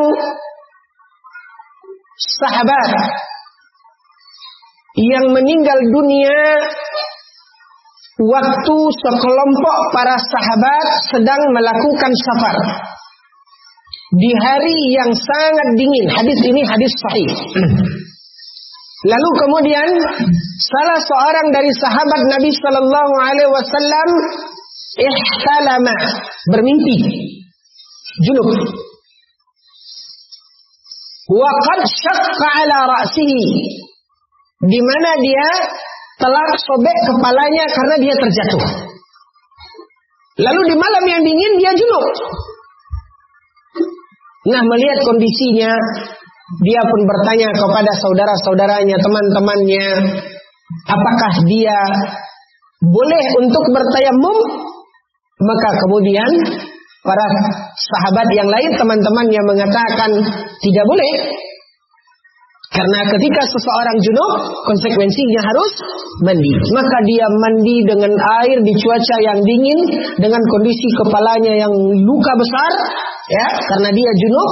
sahabat yang meninggal dunia waktu sekelompok para sahabat sedang melakukan safar di hari yang sangat dingin. Hadis ini hadis sahih. Lalu kemudian salah seorang dari sahabat Nabi sallallahu alaihi wasallam ihtalama, bermimpi junub. Wa qad syaqqa ala ra'sihi, di mana dia telah sobek kepalanya karena dia terjatuh. Lalu di malam yang dingin dia junub. Nah, melihat kondisinya, dia pun bertanya kepada saudara-saudaranya, teman-temannya, apakah dia boleh untuk bertayamum? Maka kemudian para sahabat yang lain, teman-temannya mengatakan tidak boleh. Karena ketika seseorang junub, konsekuensinya harus mandi. Maka dia mandi dengan air di cuaca yang dingin, dengan kondisi kepalanya yang luka besar, ya, karena dia junub,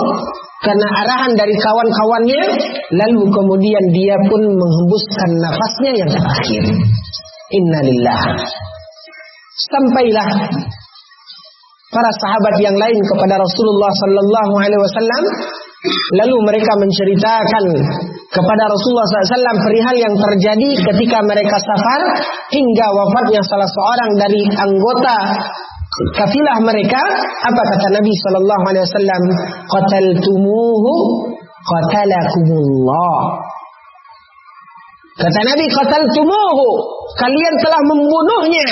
karena arahan dari kawan-kawannya. Lalu kemudian dia pun menghembuskan nafasnya yang terakhir. Innalillah. Sampailah para sahabat yang lain kepada Rasulullah sallallahu alaihi wasallam. Lalu mereka menceritakan kepada Rasulullah SAW perihal yang terjadi ketika mereka safar hingga wafatnya salah seorang dari anggota kafilah mereka. Apa kata Nabi sallallahu alaihi wasallam? Qataltumuhu qatalakumullah. Kata Nabi, qataltumuhu, kalian telah membunuhnya.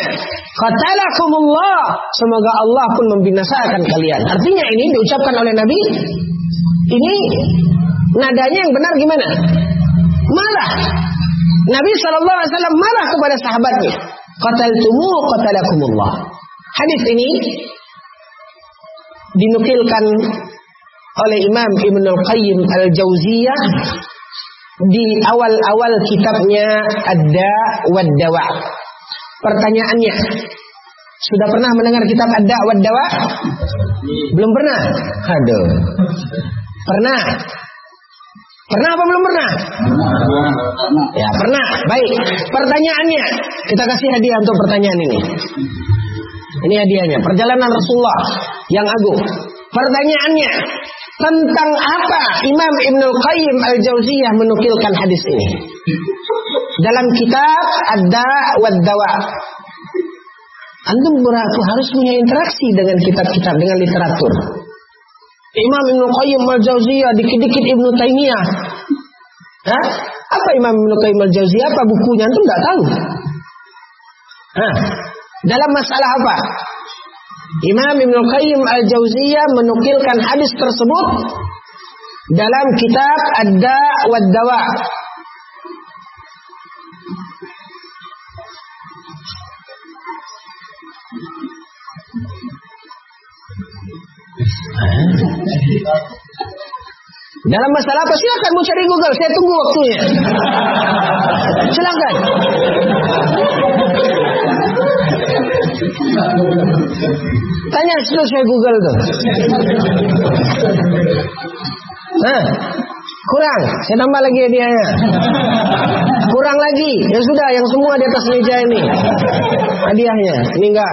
Qatalakumullah, semoga Allah pun membinasakan kalian. Artinya ini diucapkan oleh Nabi, ini nadanya yang benar gimana? Marah. Nabi SAW marah kepada sahabatnya. Qataltumuhu qatalakumullah. Hadis ini dinukilkan oleh Imam Ibnul Qayyim Al-Jauziyah di awal-awal kitabnya Ad-Da' wad-Dawa'. Pertanyaannya, sudah pernah mendengar kitab Ad-Da' wad-Dawa'? Belum pernah? Aduh. Pernah? Pernah apa belum pernah? Ya, pernah. Baik. Pertanyaannya, kita kasih hadiah untuk pertanyaan ini. Ini hadiahnya. Perjalanan Rasulullah yang agung. Pertanyaannya, tentang apa Imam Ibnul Qayyim Al-Jauziyah menukilkan hadis ini? Dalam kitab Ad-Da' wad-Dawa'. Antum harus punya interaksi dengan kitab-kitab, dengan literatur. Imam Ibnul Qayyim Al-Jauziyah, dikit-dikit Ibnu Taimiyah. Hah? Apa Imam Ibnul Qayyim Al-Jauziyah? Apa bukunya? Antum enggak tahu. Hah? Dalam masalah apa? Imam Ibnul Qayyim Al-Jauziyah menukilkan hadis tersebut dalam kitab Ad-Da' wad-Dawa'. Dalam masalah apa? Silakan mau cari Google, saya tunggu waktunya. Silakan. Tanya dulu, saya Google tuh. Nah, kurang, saya tambah lagi hadiahnya. Kurang lagi, ya sudah, yang semua di atas meja ini hadiahnya. Ini enggak,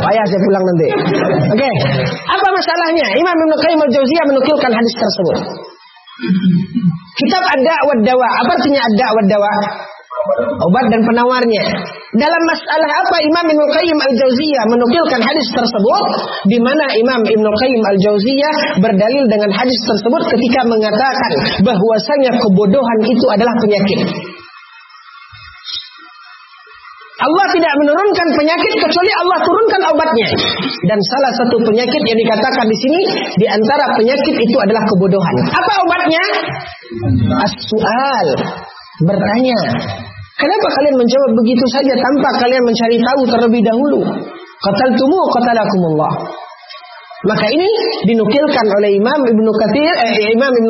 payah saya pulang nanti. Oke, apa masalahnya? Imam Ibnu Qayyim Al-Jauziyah menukilkan hadis tersebut. Kitab Ad-Da' wad-Dawa'. Apa artinya Ad-Da' wad-Dawa'? Obat dan penawarnya. Dalam masalah apa Imam Ibnu Qayyim Al-Jauziyah menukilkan hadis tersebut? Di mana Imam Ibnu Qayyim Al-Jauziyah berdalil dengan hadis tersebut ketika mengatakan bahwasanya kebodohan itu adalah penyakit. Allah tidak menurunkan penyakit kecuali Allah turunkan obatnya. Dan salah satu penyakit yang dikatakan di sini, di antara penyakit itu adalah kebodohan. Apa obatnya? As-su'al, bertanya. Kenapa kalian menjawab begitu saja tanpa kalian mencari tahu terlebih dahulu? Qataltumu qatalakumullah. Maka ini dinukilkan oleh Imam Ibnu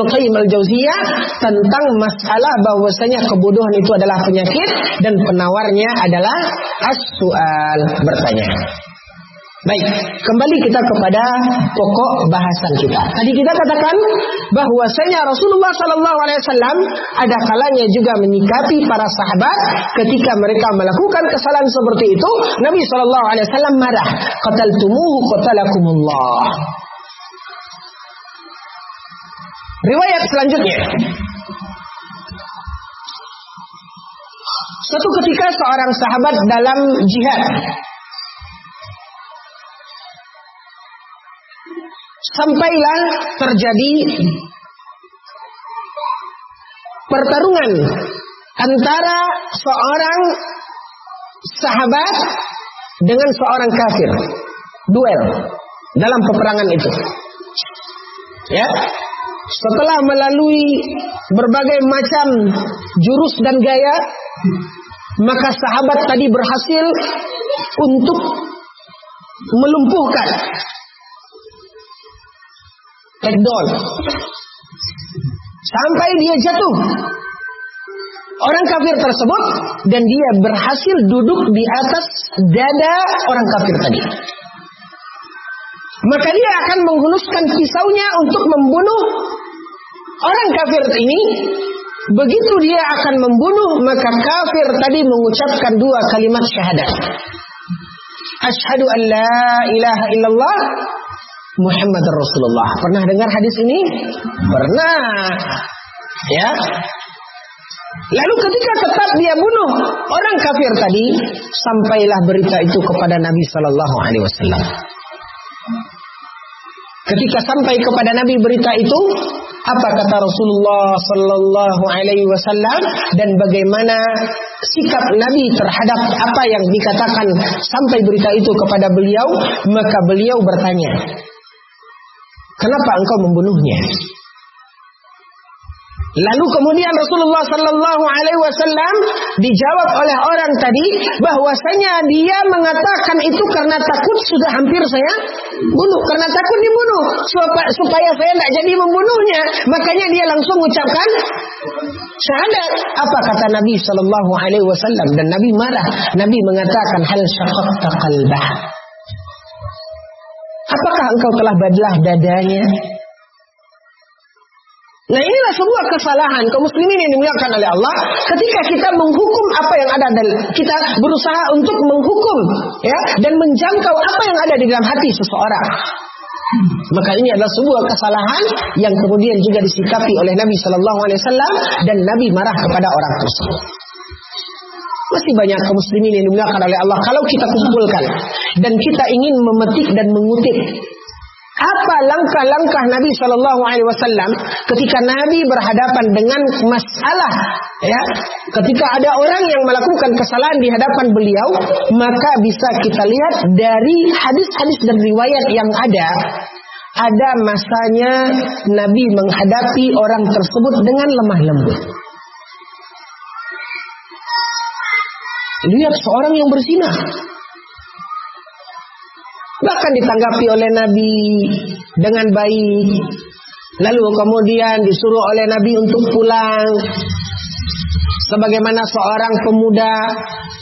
Qayyim al-Jauziyah tentang masalah bahwasanya kebodohan itu adalah penyakit dan penawarnya adalah as-su'al, bertanya. Baik, kembali kita kepada pokok bahasan kita. Tadi kita katakan bahwasanya Rasulullah sallallahu alaihi wasallam ada kalanya juga menyikapi para sahabat ketika mereka melakukan kesalahan seperti itu. Nabi sallallahu alaihi wasallam marah, qataltumuhu qatalakumullah. Riwayat selanjutnya. Suatu ketika seorang sahabat dalam jihad, sampailah terjadi pertarungan antara seorang sahabat dengan seorang kafir. Duel dalam peperangan itu. Ya. Setelah melalui berbagai macam jurus dan gaya, maka sahabat tadi berhasil untuk melumpuhkan, takedown, sampai dia jatuh orang kafir tersebut, dan dia berhasil duduk di atas dada orang kafir tadi. Maka dia akan menghunuskan pisaunya untuk membunuh orang kafir ini. Begitu dia akan membunuh, maka kafir tadi mengucapkan dua kalimat syahadat. Asyhadu an la ilaha illallah Muhammad Rasulullah. Pernah dengar hadis ini? Pernah. Ya. Lalu ketika tetap dia bunuh orang kafir tadi, sampailah berita itu kepada Nabi sallallahu alaihi wasallam. Ketika sampai kepada Nabi berita itu, apa kata Rasulullah sallallahu alaihi wasallam dan bagaimana sikap Nabi terhadap apa yang dikatakan sampai berita itu kepada beliau? Maka beliau bertanya, kenapa engkau membunuhnya? Lalu kemudian Rasulullah sallallahu alaihi wasallam dijawab oleh orang tadi bahwasanya dia mengatakan itu karena takut sudah hampir saya bunuh, karena takut dibunuh supaya saya tidak jadi membunuhnya, makanya dia langsung ucapkan syahadat. Apa kata Nabi sallallahu alaihi wasallam? Dan Nabi marah. Nabi mengatakan, hal syaqaqta qalbah, apakah engkau telah belah dadanya? Nah, inilah sebuah kesalahan kaum muslimin yang dimuliakan oleh Allah ketika kita menghukum apa yang ada dan kita berusaha untuk menghukum, ya, dan menjangkau apa yang ada di dalam hati seseorang. Maka ini adalah sebuah kesalahan yang kemudian juga disikapi oleh Nabi sallallahu alaihi wasallam dan Nabi marah kepada orang tersebut. Masih banyak kaum muslimin yang dimuliakan oleh Allah kalau kita kumpulkan dan kita ingin memetik dan mengutip apa langkah-langkah Nabi Shallallahu Alaihi Wasallam ketika Nabi berhadapan dengan masalah, ya, ketika ada orang yang melakukan kesalahan di hadapan beliau, maka bisa kita lihat dari hadis-hadis dan riwayat yang ada masanya Nabi menghadapi orang tersebut dengan lemah lembut. Lihat seorang yang berzina, bahkan ditanggapi oleh Nabi dengan baik. Lalu kemudian disuruh oleh Nabi untuk pulang. Sebagaimana seorang pemuda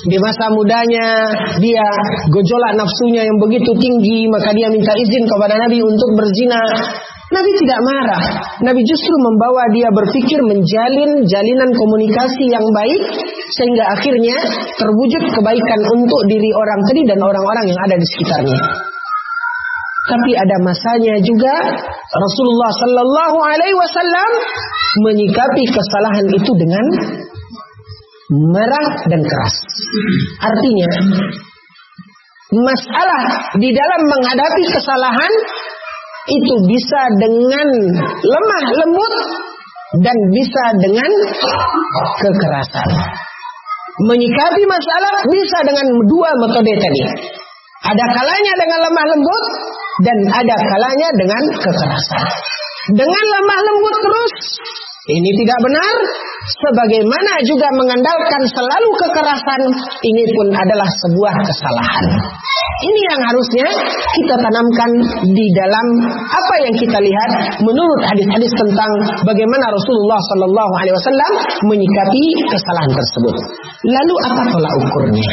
di masa mudanya dia gejolak nafsunya yang begitu tinggi, maka dia minta izin kepada Nabi untuk berzina. Nabi tidak marah. Nabi justru membawa dia berpikir menjalin jalinan komunikasi yang baik sehingga akhirnya terwujud kebaikan untuk diri orang tadi dan orang-orang yang ada di sekitarnya. Tapi ada masanya juga Rasulullah Sallallahu Alaihi Wasallam menyikapi kesalahan itu dengan marah dan keras. Artinya, masalah di dalam menghadapi kesalahan itu bisa dengan lemah lembut dan bisa dengan kekerasan. Menyikapi masalah bisa dengan dua metode tadi. Ada kalanya dengan lemah lembut dan ada kalanya dengan kekerasan. Dengan lemah lembut terus Ini tidak benar. Sebagaimana juga mengandalkan selalu kekerasan, ini pun adalah sebuah kesalahan. Ini yang harusnya kita tanamkan di dalam apa yang kita lihat menurut hadis-hadis tentang bagaimana Rasulullah SAW menyikapi kesalahan tersebut. Lalu apa tolak ukurnya?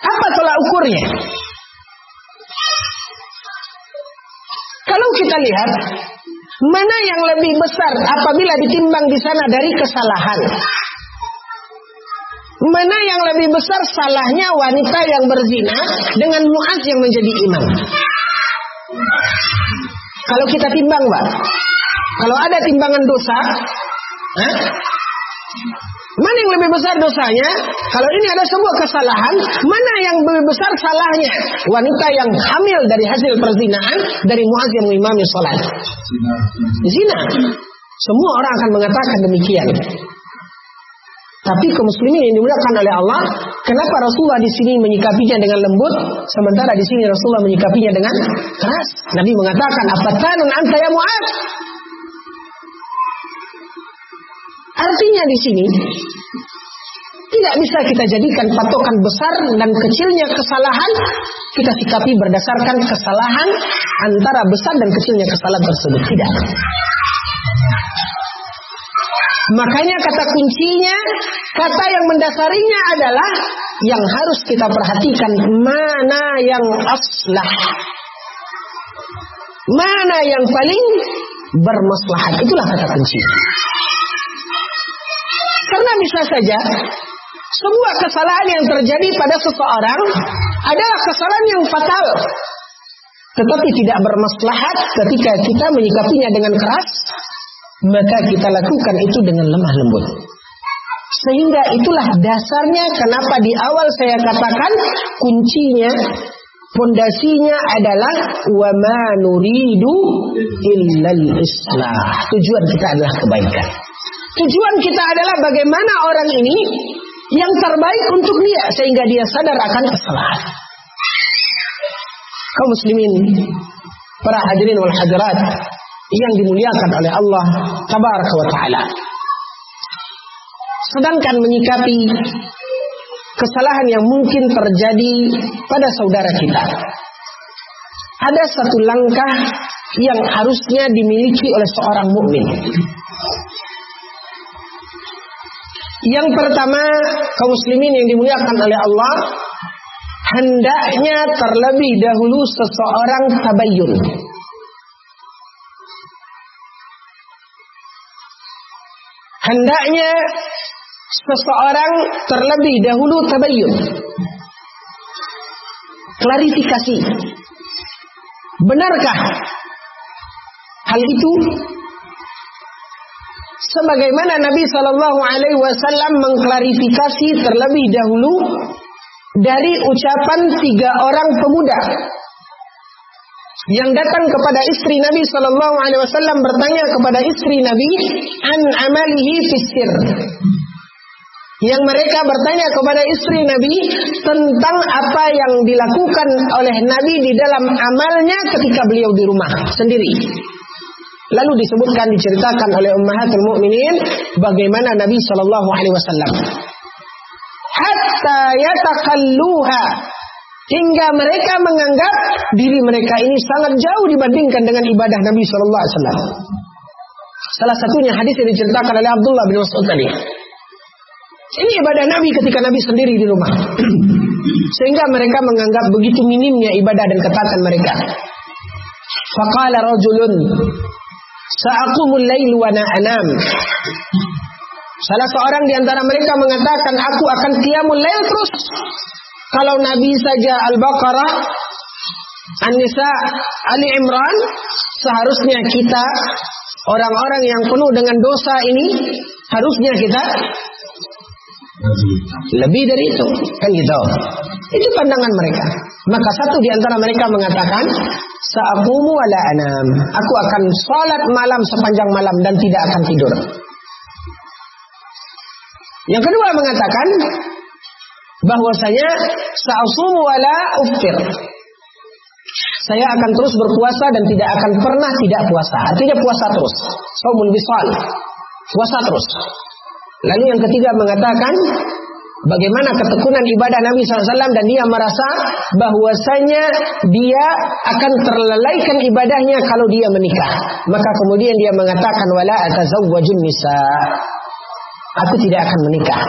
Apa tolak ukurnya? Kalau kita lihat mana yang lebih besar apabila ditimbang di sana dari kesalahan, mana yang lebih besar salahnya wanita yang berzina dengan Mu'adz yang menjadi imam? Kalau kita timbang, Mbak, kalau ada timbangan dosa, mana yang lebih besar dosanya? Kalau ini ada sebuah kesalahan, mana yang lebih besar salahnya? Wanita yang hamil dari hasil perzinaan dari Mu'adz yang mengimami sholat. Zina. Semua orang akan mengatakan demikian. Tapi kaum muslimin yang dimuliakan oleh Allah, kenapa Rasulullah di sini menyikapinya dengan lembut, sementara di sini Rasulullah menyikapinya dengan keras? Nabi mengatakan, "Afatanun anta ya Mu'adz?" Artinya di sini tidak bisa kita jadikan patokan besar dan kecilnya kesalahan, kita sikapi berdasarkan kesalahan antara besar dan kecilnya kesalahan tersebut. Tidak. Makanya kata kuncinya, kata yang mendasarinya adalah yang harus kita perhatikan mana yang aslah, mana yang paling bermaslahat. Itulah kata kunci. Karena bisa saja sebuah kesalahan yang terjadi pada seseorang adalah kesalahan yang fatal, tetapi tidak bermaslahat ketika kita menyikapinya dengan keras, maka kita lakukan itu dengan lemah lembut. Sehingga itulah dasarnya kenapa di awal saya katakan kuncinya, fondasinya adalah wa ma nuridu illal islah. Tujuan kita adalah kebaikan. Tujuan kita adalah bagaimana orang ini yang terbaik untuk dia sehingga dia sadar akan kesalahan. Kaum muslimin, para hadirin wal hadirat yang dimuliakan oleh Allah tabaraka wa taala. Sedangkan menyikapi kesalahan yang mungkin terjadi pada saudara kita, ada satu langkah yang harusnya dimiliki oleh seorang mukmin. Yang pertama, kaum muslimin yang dimuliakan oleh Allah, hendaknya terlebih dahulu seseorang tabayyun. Hendaknya seseorang terlebih dahulu tabayyun. Klarifikasi. Benarkah hal itu? Sebagaimana Nabi SAW mengklarifikasi terlebih dahulu dari ucapan 3 orang pemuda yang datang kepada istri Nabi SAW, bertanya kepada istri Nabi an amalihi fis-sir. Yang mereka bertanya kepada istri Nabi tentang apa yang dilakukan oleh Nabi di dalam amalnya ketika beliau di rumah sendiri. Lalu disebutkan, diceritakan oleh Ummahatul Mukminin bagaimana Nabi SAW hatta yatakalluha, hingga mereka menganggap diri mereka ini sangat jauh dibandingkan dengan ibadah Nabi SAW. Salah satunya hadis yang diceritakan oleh Abdullah bin Mas'ud tadi. Ini ibadah Nabi ketika Nabi sendiri di rumah. Sehingga mereka menganggap begitu minimnya ibadah dan ketaatan mereka. Faqala rajulun sa'aqumul lail wa anam. Salah seorang di antara mereka mengatakan, aku akan qiyamul lail terus. Kalau Nabi saja Al-Baqarah, An-Nisa, Ali Imran, seharusnya kita orang-orang yang penuh dengan dosa ini harusnya kita lebih dari itu, kan gitu. Itu pandangan mereka. Maka satu di antara mereka mengatakan, sa'aqumu wala anam. Aku akan salat malam sepanjang malam dan tidak akan tidur. Yang kedua mengatakan bahwasanya sa'asumu wala uftir. saya akan terus berpuasa dan tidak akan pernah tidak puasa. Artinya puasa terus. Shaumul wisal. Puasa terus. Lalu yang ketiga mengatakan bagaimana ketekunan ibadah Nabi SAW dan dia merasa bahwasanya dia akan terlalaikan ibadahnya kalau dia menikah. Maka kemudian dia mengatakan wala atazawwajun nisa. Aku tidak akan menikah.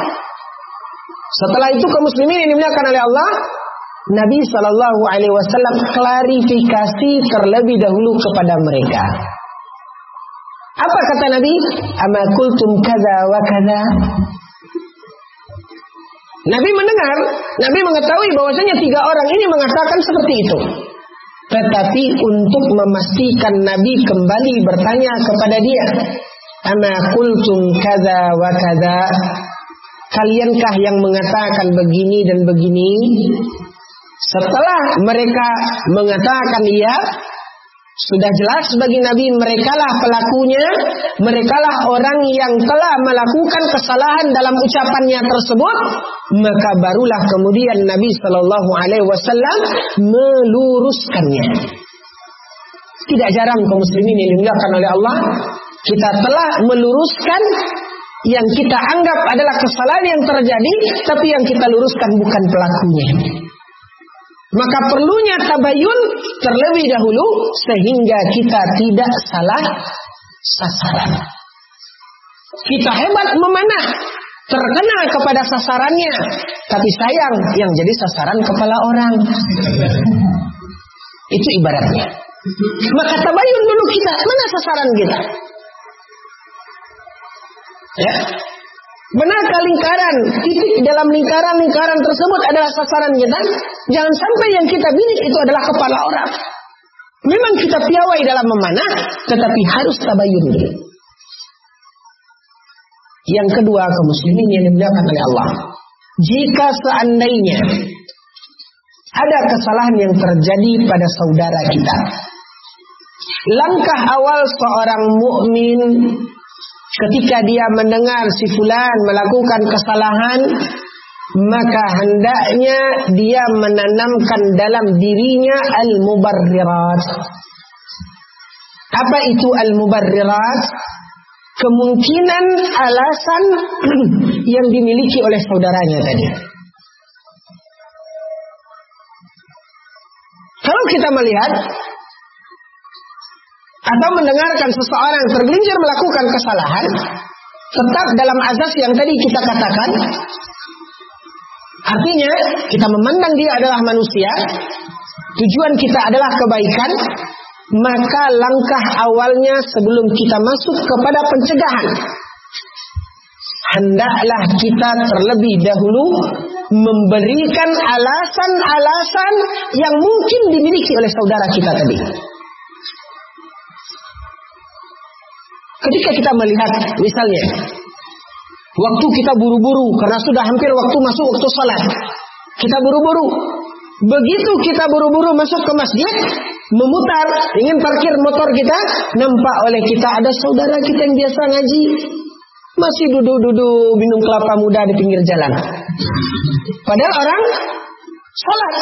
Setelah itu kaum muslimin yang dimuliakan oleh Allah, Nabi SAW klarifikasi terlebih dahulu kepada mereka. Apa kata Nabi? Ama kultum kadza wa kadza. Nabi mendengar, Nabi mengetahui bahwasanya 3 orang ini mengatakan seperti itu. Tetapi untuk memastikan Nabi kembali bertanya kepada dia, Ana qultum kadza wa kadza. Kaliankah yang mengatakan begini dan begini? Setelah mereka mengatakan iya, sudah jelas bagi Nabi merekalah pelakunya, merekalah orang yang telah melakukan kesalahan dalam ucapannya tersebut, maka barulah kemudian Nabi Shallallahu Alaihi Wasallam meluruskannya. Tidak jarang kaum muslimin yang dimuliakan oleh Allah, kita telah meluruskan yang kita anggap adalah kesalahan yang terjadi, tapi yang kita luruskan bukan pelakunya. Maka perlunya tabayun terlebih dahulu sehingga kita tidak salah sasaran. Kita hebat memanah, terkena kepada sasarannya, tapi sayang yang jadi sasaran kepala orang. Itu ibaratnya. Maka tabayun dulu kita, mana sasaran kita? Ya. Benarkah lingkaran, titik dalam lingkaran tersebut adalah sasaran kita? Jangan sampai yang kita bidik itu adalah kepala orang. Memang kita piawai dalam memanah, tetapi harus tabayun dulu. Yang kedua, kaum muslimin yang dimuliakan oleh Allah, jika seandainya ada kesalahan yang terjadi pada saudara kita, langkah awal seorang mukmin ketika dia mendengar si fulan melakukan kesalahan, maka hendaknya dia menanamkan dalam dirinya al-mubarrirat. Apa itu al-mubarrirat? Kemungkinan alasan yang dimiliki oleh saudaranya tadi. Kalau kita melihat atau mendengarkan seseorang tergelincir melakukan kesalahan, tetap dalam azas yang tadi kita katakan, artinya kita memandang dia adalah manusia, tujuan kita adalah kebaikan, maka langkah awalnya sebelum kita masuk kepada pencegahan, hendaklah kita terlebih dahulu memberikan alasan-alasan yang mungkin dimiliki oleh saudara kita tadi. Ketika kita melihat misalnya waktu kita buru-buru karena sudah hampir waktu masuk waktu salat, kita buru-buru. Begitu kita buru-buru masuk ke masjid, memutar, ingin parkir motor kita, nampak oleh kita ada saudara kita yang biasa ngaji, masih duduk-duduk minum kelapa muda di pinggir jalan. Padahal orang salat.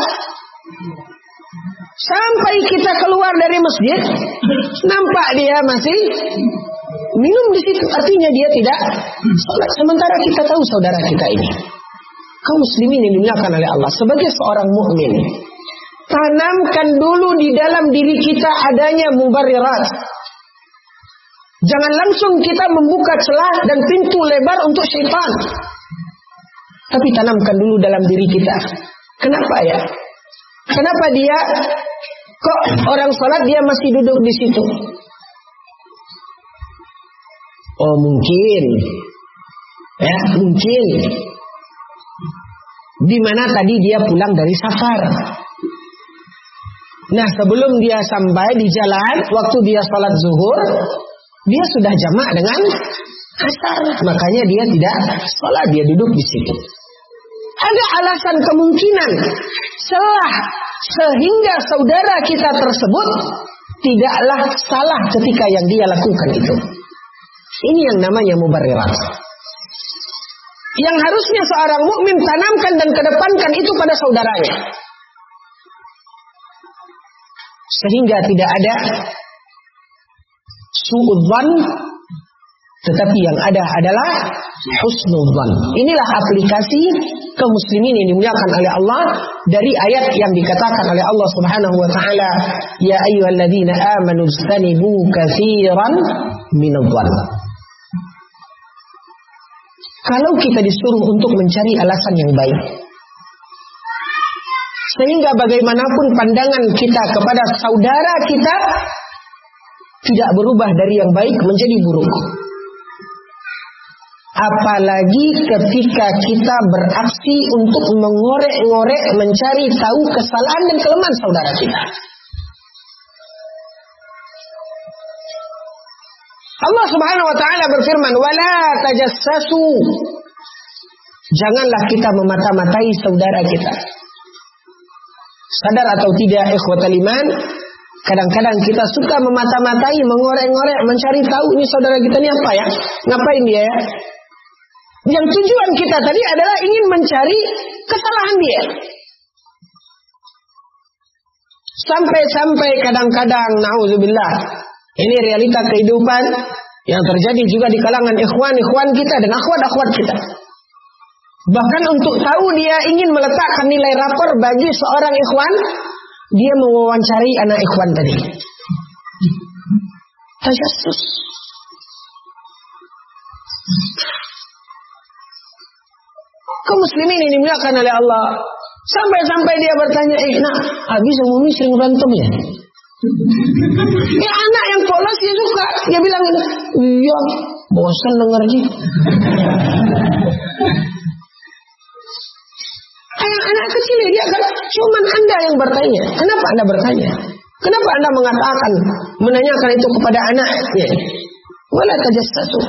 Sampai kita keluar dari masjid, nampak dia masih minum di situ. Artinya dia tidak salat. Sementara kita tahu saudara kita ini, kaum muslimin yang dimuliakan oleh Allah, sebagai seorang mukmin, tanamkan dulu di dalam diri kita adanya mubarrirat. Jangan langsung kita membuka celah dan pintu lebar untuk syaitan. Tapi tanamkan dulu dalam diri kita. Kenapa ya? Kenapa dia kok orang salat dia masih duduk di situ? Oh mungkin, ya mungkin. Di mana tadi dia pulang dari safar. Nah sebelum dia sampai di jalan, waktu dia sholat zuhur, dia sudah jamak dengan asar. Makanya dia tidak sholat, dia duduk di situ. Ada alasan kemungkinan celah sehingga saudara kita tersebut tidaklah salah ketika yang dia lakukan itu. Ini yang namanya mubarrirat. Yang harusnya seorang mukmin tanamkan dan kedepankan itu pada saudaranya. Sehingga tidak ada su'udzan, tetapi yang ada adalah husnudzan. Inilah aplikasi kaum muslimin yang dimuliakan oleh Allah dari ayat yang dikatakan oleh Allah Subhanahu wa taala, ya ayyuhalladzina amanu ijtanibu katsiran minadh-dhann. Kalau kita disuruh untuk mencari alasan yang baik, sehingga bagaimanapun pandangan kita kepada saudara kita tidak berubah dari yang baik menjadi buruk. Apalagi ketika kita beraksi untuk mengorek-ngorek, mencari tahu kesalahan dan kelemahan saudara kita. Allah Subhanahu wa taala berfirman, "Wala tajassasu." Janganlah kita memata-matai saudara kita. Sadar atau tidak ikhwatal iman, kadang-kadang kita suka memata-matai, mengorek-ngorek, mencari tahu ini saudara kita ini apa ya? Ngapain dia ya? Yang tujuan kita tadi adalah ingin mencari kesalahan dia. Sampai-sampai kadang-kadang, na'udzubillah, ini realita kehidupan yang terjadi juga di kalangan ikhwan-ikhwan kita dan akhwat-akhwat kita. Bahkan untuk tahu dia ingin meletakkan nilai rapor bagi seorang ikhwan, dia mewawancari anak ikhwan tadi. Tajassus. Kaum muslimin ini dimuliakan oleh Allah. Sampai-sampai dia bertanya, nak, habis sama Umi sering berantem ya? Ya anak yang polos dia suka. Dia bilang, iya, bosan dengarnya. Anak kecil dia kan, cuman Anda yang bertanya. Kenapa Anda bertanya? Kenapa Anda mengatakan, menanyakan itu kepada anaknya? Wala tajassasu.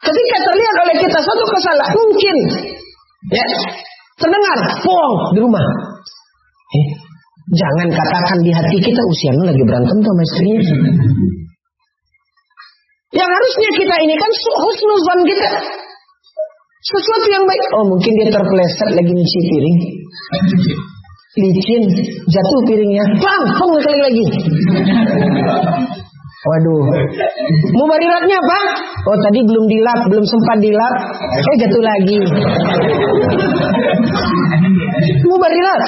Ketika terlihat oleh kita satu kesalahan, mungkin ya terdengar bohong di rumah. Jangan katakan di hati kita, usianya lagi berantem sama istrinya. Yang harusnya kita ini kan husnuzan kita, sesuatu yang baik. Oh mungkin dia terpeleset lagi nyuci piring, licin, jatuh piringnya, bang, sekali lagi. Waduh, mubariratnya apa? Oh tadi belum dilap, belum sempat dilap, jatuh lagi. Mubarirat.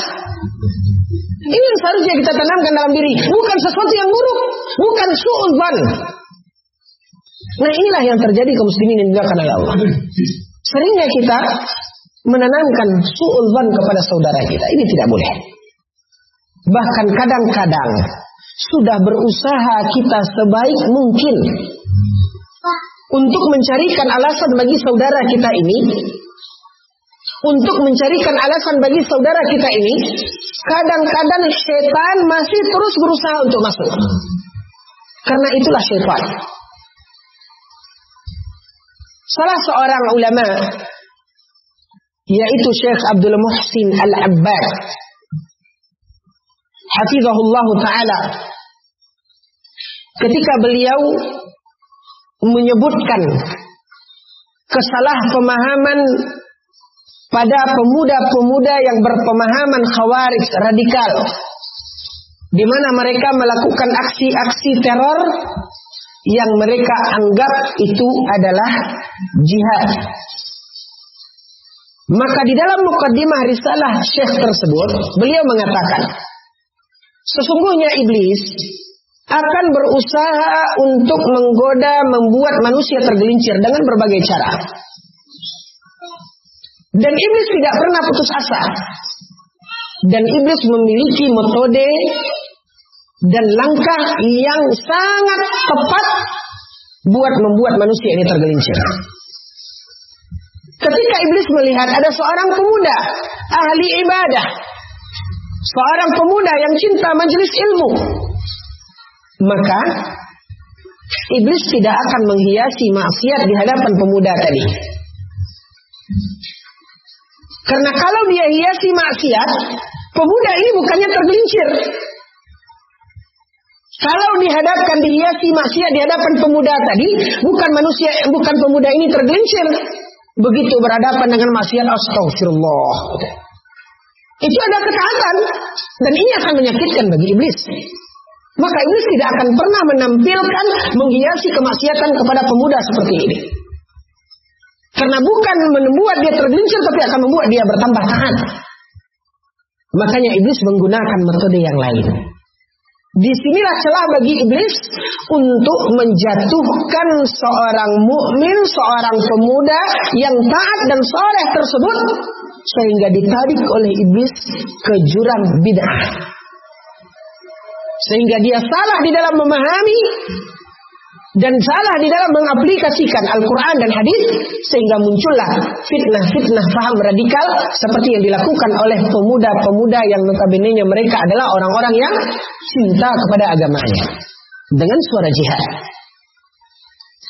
Ini yang seharusnya kita tanamkan dalam diri, bukan sesuatu yang buruk, bukan su'udzan. Nah inilah yang terjadi kaum muslimin yang dimuliakan oleh Allah. Seringnya kita menanamkan su'udzan kepada saudara kita, ini tidak boleh. Bahkan kadang-kadang sudah berusaha kita sebaik mungkin untuk mencarikan alasan bagi saudara kita ini, kadang-kadang setan masih terus berusaha untuk masuk. Karena itulah setan. Salah seorang ulama, yaitu Syekh Abdul Muhsin Al-Abbad, hafizahullah ta'ala, ketika beliau menyebutkan kesalahpemahaman pada pemuda-pemuda yang berpemahaman khawarij radikal, di mana mereka melakukan aksi-aksi teror yang mereka anggap itu adalah jihad. Maka di dalam muqaddimah risalah Syekh tersebut, beliau mengatakan, sesungguhnya iblis akan berusaha untuk menggoda, membuat manusia tergelincir dengan berbagai cara. Dan iblis tidak pernah putus asa. Dan iblis memiliki metode dan langkah yang sangat tepat buat membuat manusia ini tergelincir. Ketika iblis melihat ada seorang pemuda ahli ibadah, seorang pemuda yang cinta majelis ilmu, maka iblis tidak akan menghiasi maksiat di hadapan pemuda tadi. Karena kalau dia hiasi maksiat, pemuda ini bukannya tergelincir. Kalau dihadapkan dihiasi maksiat di hadapan pemuda tadi, bukan pemuda ini tergelincir. Begitu berhadapan dengan maksiat, astagfirullah. Itu ada ketaatan. Dan ini akan menyakitkan bagi iblis. Maka iblis tidak akan pernah menampilkan, menghiasi kemaksiatan kepada pemuda seperti ini. Karena bukan membuat dia tergelincir, tapi akan membuat dia bertambah taat. Makanya iblis menggunakan metode yang lain. Disinilah celah bagi iblis untuk menjatuhkan seorang mukmin, seorang pemuda yang taat dan saleh tersebut, sehingga ditarik oleh iblis ke jurang bid'ah. Sehingga dia salah di dalam memahami dan salah di dalam mengaplikasikan Al-Quran dan hadis, sehingga muncullah fitnah-fitnah paham radikal seperti yang dilakukan oleh pemuda-pemuda yang notabene-nya mereka adalah orang-orang yang cinta kepada agamanya dengan suara jihad.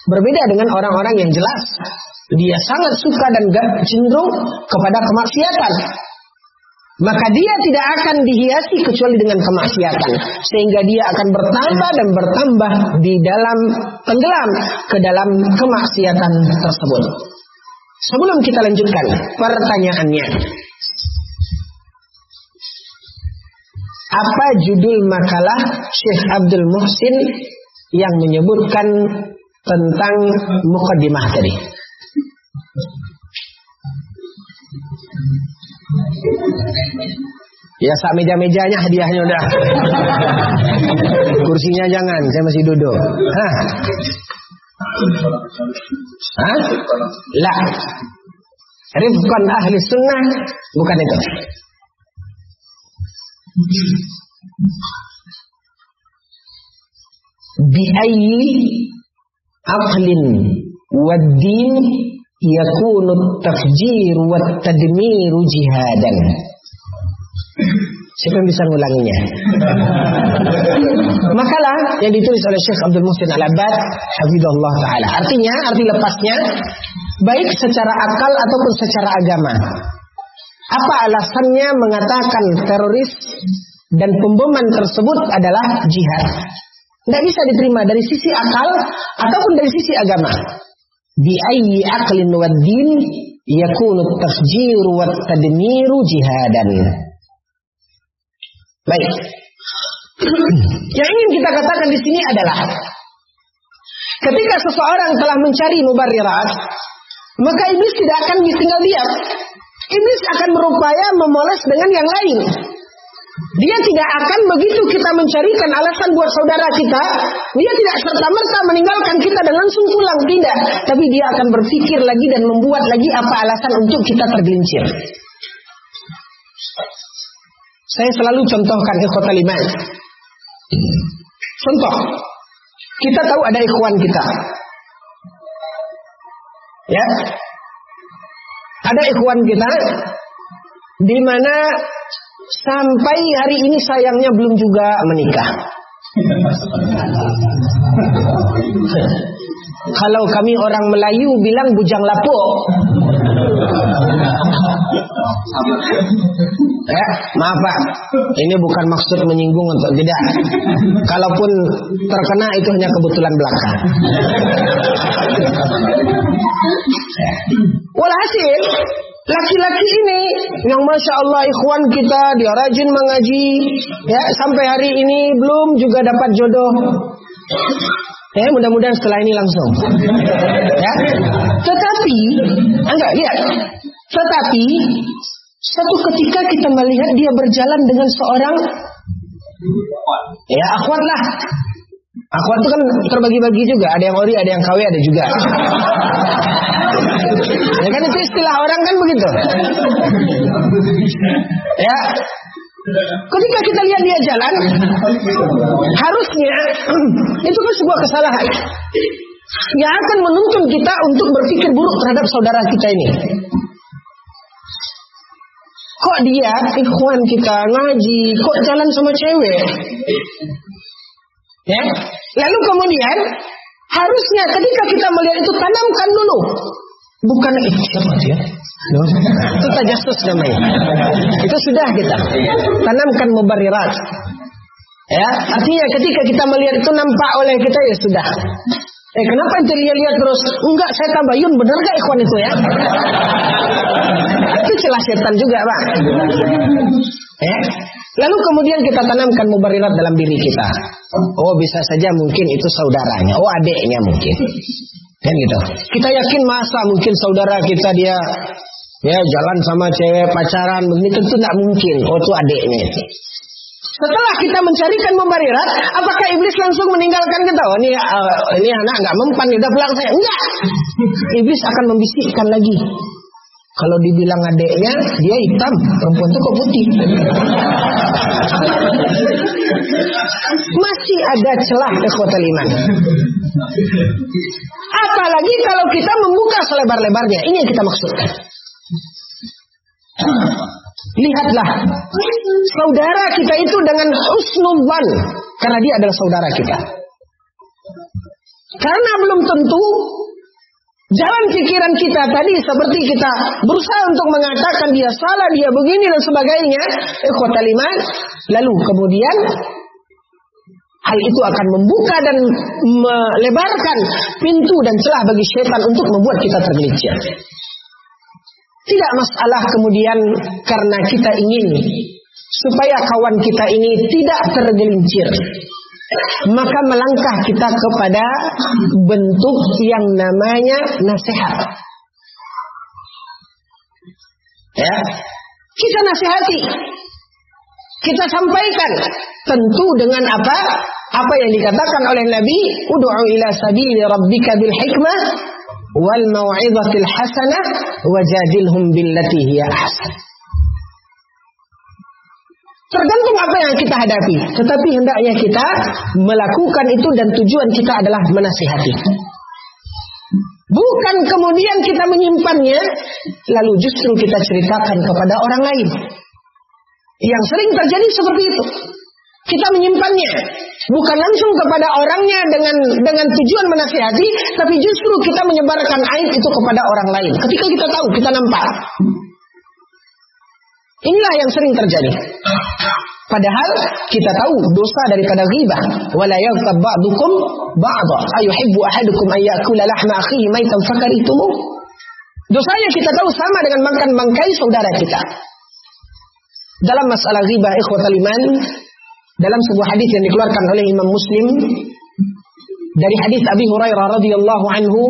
Berbeda dengan orang-orang yang jelas dia sangat suka dan cenderung kepada kemaksiatan. Maka dia tidak akan dihiasi kecuali dengan kemaksiatan, sehingga dia akan bertambah dan bertambah di dalam tenggelam ke dalam kemaksiatan tersebut. Sebelum kita lanjutkan pertanyaannya, apa judul makalah Syekh Abdul Muhsin yang menyebutkan tentang muqaddimah tadi? Ya, sak meja-mejanya hadiahnya udah. Kursinya jangan, saya masih duduk. Hah? La. Rifqan ahli sunnah, bukan itu. Bi'ayyi aqlin wad-din yakunu tafjir wa tadmiru jihadan. Siapa yang bisa ngulanginya? Makalah yang ditulis oleh Syekh Abdul Muhsin Al-Abbad hafizahullah taala. Artinya, arti lepasnya, baik secara akal ataupun secara agama. Apa alasannya mengatakan teroris dan pemboman tersebut adalah jihad? Tidak bisa diterima dari sisi akal ataupun dari sisi agama. Bi ayyi aqlin wad din yakunu tafjiru wat tadmiru jihadan. Baik. Yang ingin kita katakan di sini adalah ketika seseorang telah mencari mubarrirat, maka iblis tidak akan tinggal diam. Iblis akan berupaya memoles dengan yang lain. Dia tidak akan begitu kita mencarikan alasan buat saudara kita, dia tidak serta-merta meninggalkan kita dan langsung pulang, tidak. Tapi dia akan berpikir lagi dan membuat lagi apa alasan untuk kita tergelincir. Saya selalu contohkan ikhwatal iman. Contoh, kita tahu ada ikhwan kita. Ya. Ada ikhwan kita di mana sampai hari ini sayangnya belum juga menikah. Kalau kami orang Melayu bilang bujang lapuk. Ya, maaf Pak, ini bukan maksud menyinggung untuk tidak. Kalaupun terkena itu hanya kebetulan belaka. Walhasil, laki-laki ini yang masya Allah ikhwan kita, dia rajin mengaji, ya sampai hari ini belum juga dapat jodoh. Ya, mudah-mudahan setelah ini langsung. Ya. Tetapi, enggak lihat. Tetapi satu ketika kita melihat dia berjalan dengan seorang ya akhwat lah. Akhwat itu kan terbagi-bagi juga, ada yang ori, ada yang KW, ada juga. Ya kan itu istilah orang kan begitu. Ya. Ketika kita lihat dia jalan, harusnya itu kan sebuah kesalahan yang akan menuntun kita untuk berpikir buruk terhadap saudara kita ini. Kok dia ikhwan kita ngaji, kok jalan sama cewek? Ya, lalu kemudian harusnya ketika kita melihat itu tanamkan dulu, bukan siapa dia? Itu tajassus namanya. Itu sudah kita tanamkan mubarrirat. Ya, artinya ketika kita melihat itu nampak oleh kita ya sudah. Kenapa dia lihat terus? Enggak, saya tabayun, benar gak ikhwan itu ya? Itu celah setan juga, Pak. Ya. Lalu kemudian kita tanamkan mubarirat dalam diri kita. Oh, bisa saja mungkin itu saudaranya, oh adiknya mungkin. Kan gitu. Kita yakin masa mungkin saudara kita dia ya jalan sama cewek pacaran begini, tentu tidak mungkin. Oh, itu adiknya itu. Setelah kita mencarikan mubarirat, apakah iblis langsung meninggalkan kita? Oh, ini anak nggak mempan, udah pulang saya. Enggak. Iblis akan membisikkan lagi. Kalau dibilang adeknya, dia hitam, perempuan itu kok putih. Masih ada celah ikhwatal iman. Apalagi kalau kita membuka selebar-lebarnya. Ini yang kita maksudkan. Lihatlah, saudara kita itu dengan husnudzan, karena dia adalah saudara kita. Karena belum tentu jalan pikiran kita tadi seperti kita berusaha untuk mengatakan dia salah, dia begini dan sebagainya, ikhwatal iman, lalu kemudian hal itu akan membuka dan melebarkan pintu dan celah bagi syaitan untuk membuat kita tergelincir. Tidak masalah kemudian karena kita ingin supaya kawan kita ini tidak tergelincir, maka melangkah kita kepada bentuk yang namanya nasihat. Ya, kita nasihati, kita sampaikan, tentu dengan apa? Apa yang dikatakan oleh Nabi, ud'u ila sabili rabbika bil hikmah wal mau'izatil hasanah wajadilhum billati hiya ahsan. Tergantung apa yang kita hadapi, tetapi hendaknya kita melakukan itu dan tujuan kita adalah menasihati. Bukan kemudian kita menyimpannya, lalu justru kita ceritakan kepada orang lain. Yang sering terjadi seperti itu. Kita menyimpannya, bukan langsung kepada orangnya dengan tujuan menasihati, tapi justru kita menyebarkan aib itu kepada orang lain. Ketika kita tahu, kita nampak. Inilah yang sering terjadi. Padahal kita tahu dosa daripada ghibah. Wala yaghtab ba'dukum ba'dha. Ayuhibbu ahadukum an ya'kula lahma akhihi maitan fakarihtumu. Dosanya kita tahu sama dengan makan bangkai saudara kita. Dalam masalah ghibah ikhwatal iman, dalam sebuah hadis yang dikeluarkan oleh Imam Muslim dari hadis Abi Hurairah radhiyallahu anhu,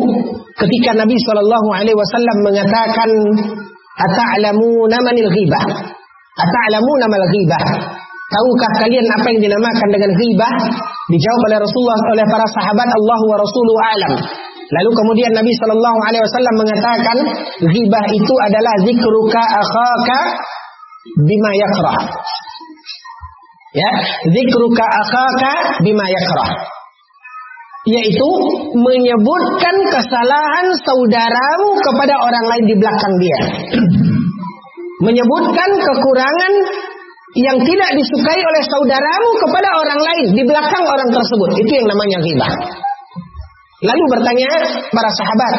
ketika Nabi sallallahu alaihi wasallam mengatakan, "Ata'lamuna manil ghibah?" Ata'lamuna mal ghibah? Tahukah kalian apa yang dinamakan dengan ghibah? Dijawab oleh Rasulullah, oleh para sahabat, Allah wa rasuluhu alam. Lalu kemudian Nabi sallallahu alaihi wasallam mengatakan, ghibah itu adalah zikruka akhaka bima yakrah. Ya, zikruka akhaka bima yakrah. Yaitu menyebutkan kesalahan saudaramu kepada orang lain di belakang dia. Menyebutkan kekurangan yang tidak disukai oleh saudaramu kepada orang lain di belakang orang tersebut. Itu yang namanya ghibah. Lalu bertanya para sahabat,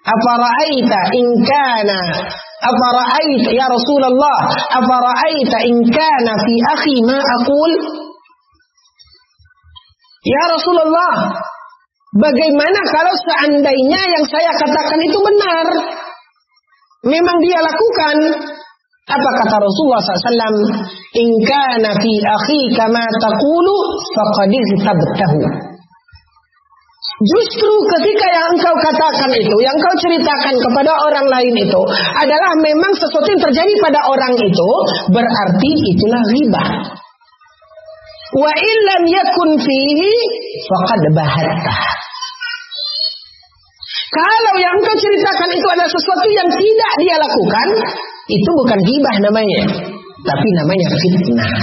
afara'aita in kana, afara'aita ya Rasulullah, afara'aita in kana fi akhi ma aqul? Ya Rasulullah, bagaimana kalau seandainya yang saya katakan itu benar? Memang dia lakukan. Apa kata Rasulullah SAW? In kana fi akhika ma taqulu faqad ihtabtahu. Justru ketika yang engkau katakan itu, yang engkau ceritakan kepada orang lain itu adalah memang sesuatu yang terjadi pada orang itu, berarti itulah ghibah. Wa illam yakun fihi faqad bahatta. Kalau yang engkau ceritakan itu adalah sesuatu yang tidak dia lakukan, itu bukan ghibah namanya, tapi namanya fitnah.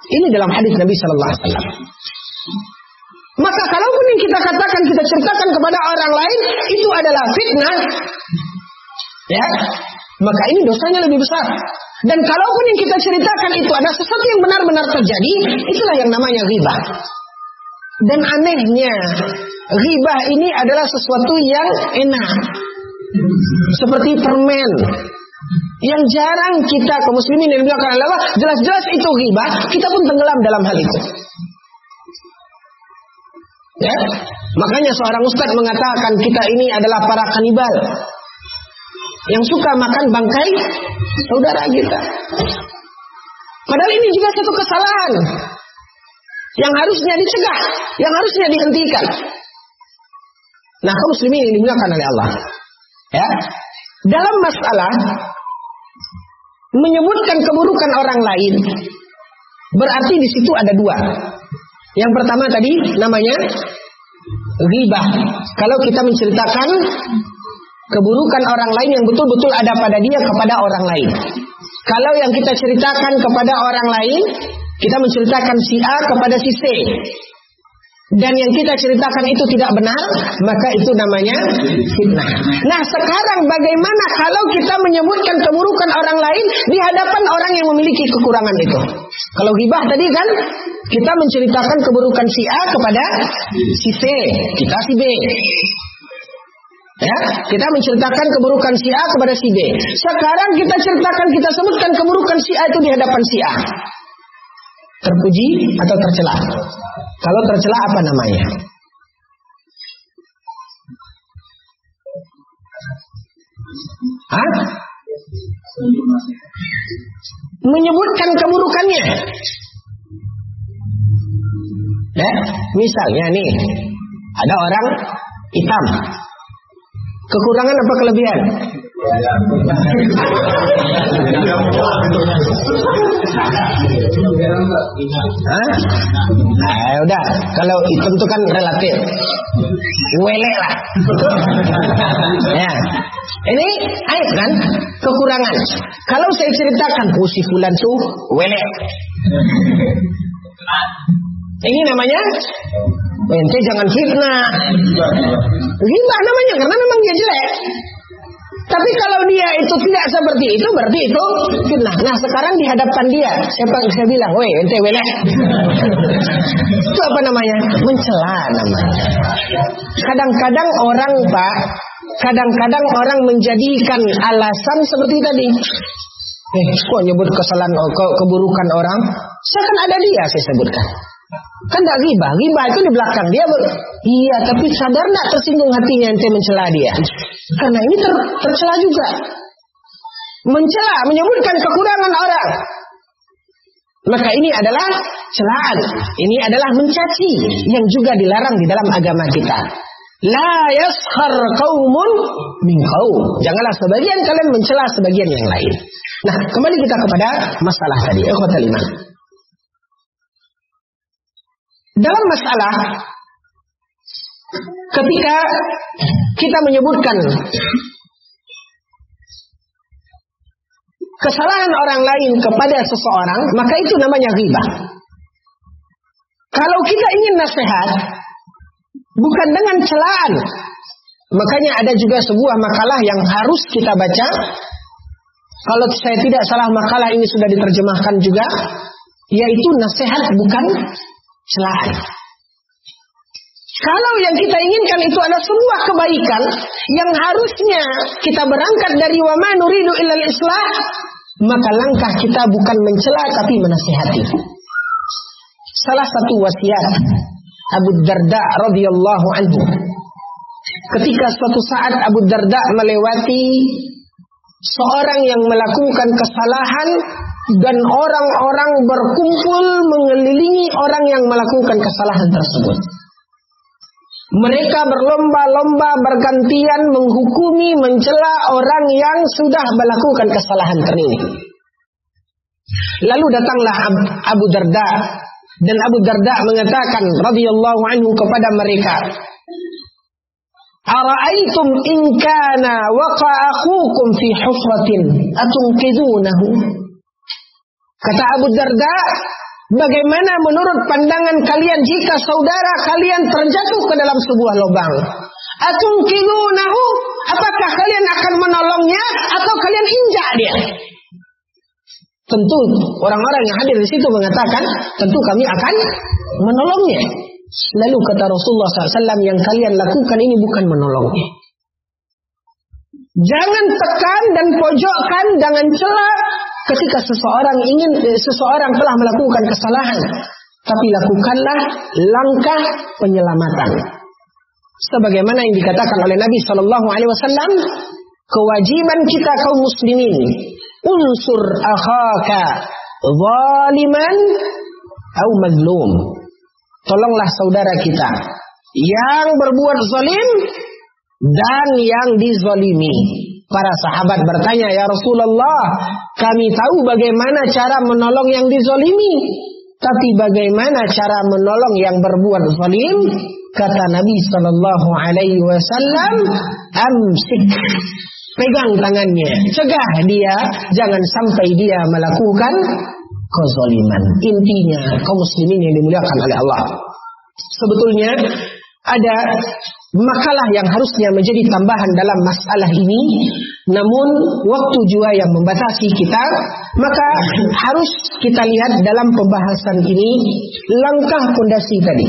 Ini dalam hadis Nabi sallallahu alaihi wasallam. Maka kalaupun yang kita katakan, kita ceritakan kepada orang lain, itu adalah fitnah, ya, maka ini dosanya lebih besar. Dan kalaupun yang kita ceritakan itu adalah sesuatu yang benar-benar terjadi, itulah yang namanya ghibah. Dan anehnya, ghibah ini adalah sesuatu yang enak, seperti permen, yang jarang kita kaum muslimin yang dilakukan Allah, jelas-jelas itu ghibah, kita pun tenggelam dalam hal itu. Ya, makanya seorang ustaz mengatakan kita ini adalah para kanibal. yang suka makan bangkai saudara kita. Padahal ini juga satu kesalahan yang harusnya dicegah, yang harusnya dihentikan. Nah, kaum muslimin yang dimuliakan oleh Allah, ya, dalam masalah menyebutkan keburukan orang lain, berarti di situ ada dua. Yang pertama tadi namanya ghibah. Kalau kita menceritakan keburukan orang lain yang betul-betul ada pada dia kepada orang lain. Kalau yang kita ceritakan kepada orang lain, kita menceritakan si A kepada si C, dan yang kita ceritakan itu tidak benar, maka itu namanya fitnah. Nah, sekarang bagaimana kalau kita menyebutkan keburukan orang lain di hadapan orang yang memiliki kekurangan itu? Kalau ghibah tadi kan kita menceritakan keburukan si A kepada si C, kita si B. Ya, kita menceritakan keburukan si A kepada si B. Sekarang kita ceritakan, kita sebutkan keburukan si A itu di hadapan si A. Terpuji atau tercela? Kalau tercela apa namanya? Hah? Menyebutkan keburukannya. Ya, misalnya nih, ada orang hitam. Kekurangan apa kelebihan? Hah? Nah, udah, kalau hitam itu kan relatif. Welek lah. Ya. Ini aib kan? Kekurangan. Kalau saya ceritakan, si fulan tuh welek. Ini namanya ente jangan fitnah. Ghibah namanya, karena memang dia jelek. Tapi kalau dia itu tidak seperti itu, berarti itu fitnah. Nah, sekarang di hadapan dia, saya bilang, weh ente welek. Itu apa namanya? Mencela namanya. Kadang-kadang orang, Pak, kadang-kadang orang menjadikan alasan seperti tadi. Kok nyebut kesalahan, keburukan orang? Saya kan ada dia, saya sebutkan. Kan tidak ghibah. Ghibah itu di belakang dia. Iya, tapi sadar tidak tersinggung hatinya ente mencela dia? Karena ini tercela juga. Mencela, menyebutkan kekurangan orang. Maka ini adalah celaan. Ini adalah mencaci yang juga dilarang di dalam agama kita. La yaskhar qaumun min qaum. Janganlah sebagian kalian mencela sebagian yang lain. Nah, kembali kita kepada masalah tadi. Ikhwatal iman. Dalam masalah ketika kita menyebutkan kesalahan orang lain kepada seseorang, maka itu namanya ghibah. Kalau kita ingin nasihat bukan dengan celaan, makanya ada juga sebuah makalah yang harus kita baca. Kalau saya tidak salah, makalah ini sudah diterjemahkan juga, yaitu nasihat bukan celaan. Kalau yang kita inginkan itu adalah sebuah kebaikan yang harusnya kita berangkat dari wa ma nuridu illal islah, maka langkah kita bukan mencela tapi menasihati. Salah satu wasiat Abu Darda radhiyallahu anhu, ketika suatu saat Abu Darda melewati seorang yang melakukan kesalahan dan orang-orang berkumpul mengelilingi orang yang melakukan kesalahan tersebut. Mereka berlomba-lomba bergantian menghukumi, mencela orang yang sudah melakukan kesalahan ini. Lalu datanglah Abu Darda, dan Abu Darda mengatakan radhiyallahu anhu kepada mereka, "Ara'aitum in kana waqa'a akhukum fi hufratin atunqidhunahu?" Kata Abu Darda, bagaimana menurut pandangan kalian jika saudara kalian terjatuh ke dalam sebuah lubang? Atunqidhunahu? Apakah kalian akan menolongnya atau kalian injak dia? Tentu orang-orang yang hadir di situ mengatakan, tentu kami akan menolongnya. Lalu kata Rasulullah SAW, yang kalian lakukan ini bukan menolongnya. Jangan tekan dan pojokkan, jangan cela ketika seseorang telah melakukan kesalahan, tapi lakukanlah langkah penyelamatan. Sebagaimana yang dikatakan oleh Nabi SAW, kewajiban kita kaum muslimin, unsur akhaka zaliman au mazlum. Tolonglah saudara kita yang berbuat zalim dan yang dizalimi. Para sahabat bertanya, ya Rasulullah, kami tahu bagaimana cara menolong yang dizalimi, tapi bagaimana cara menolong yang berbuat zalim? Kata Nabi sallallahu alaihi wasallam, amsik, pegang tangannya, cegah dia, jangan sampai dia melakukan kezaliman. Intinya, kaum muslimin yang dimuliakan oleh Allah, sebetulnya ada makalah yang harusnya menjadi tambahan dalam masalah ini, namun waktu juga yang membatasi kita, maka harus kita lihat dalam pembahasan ini langkah pondasi tadi.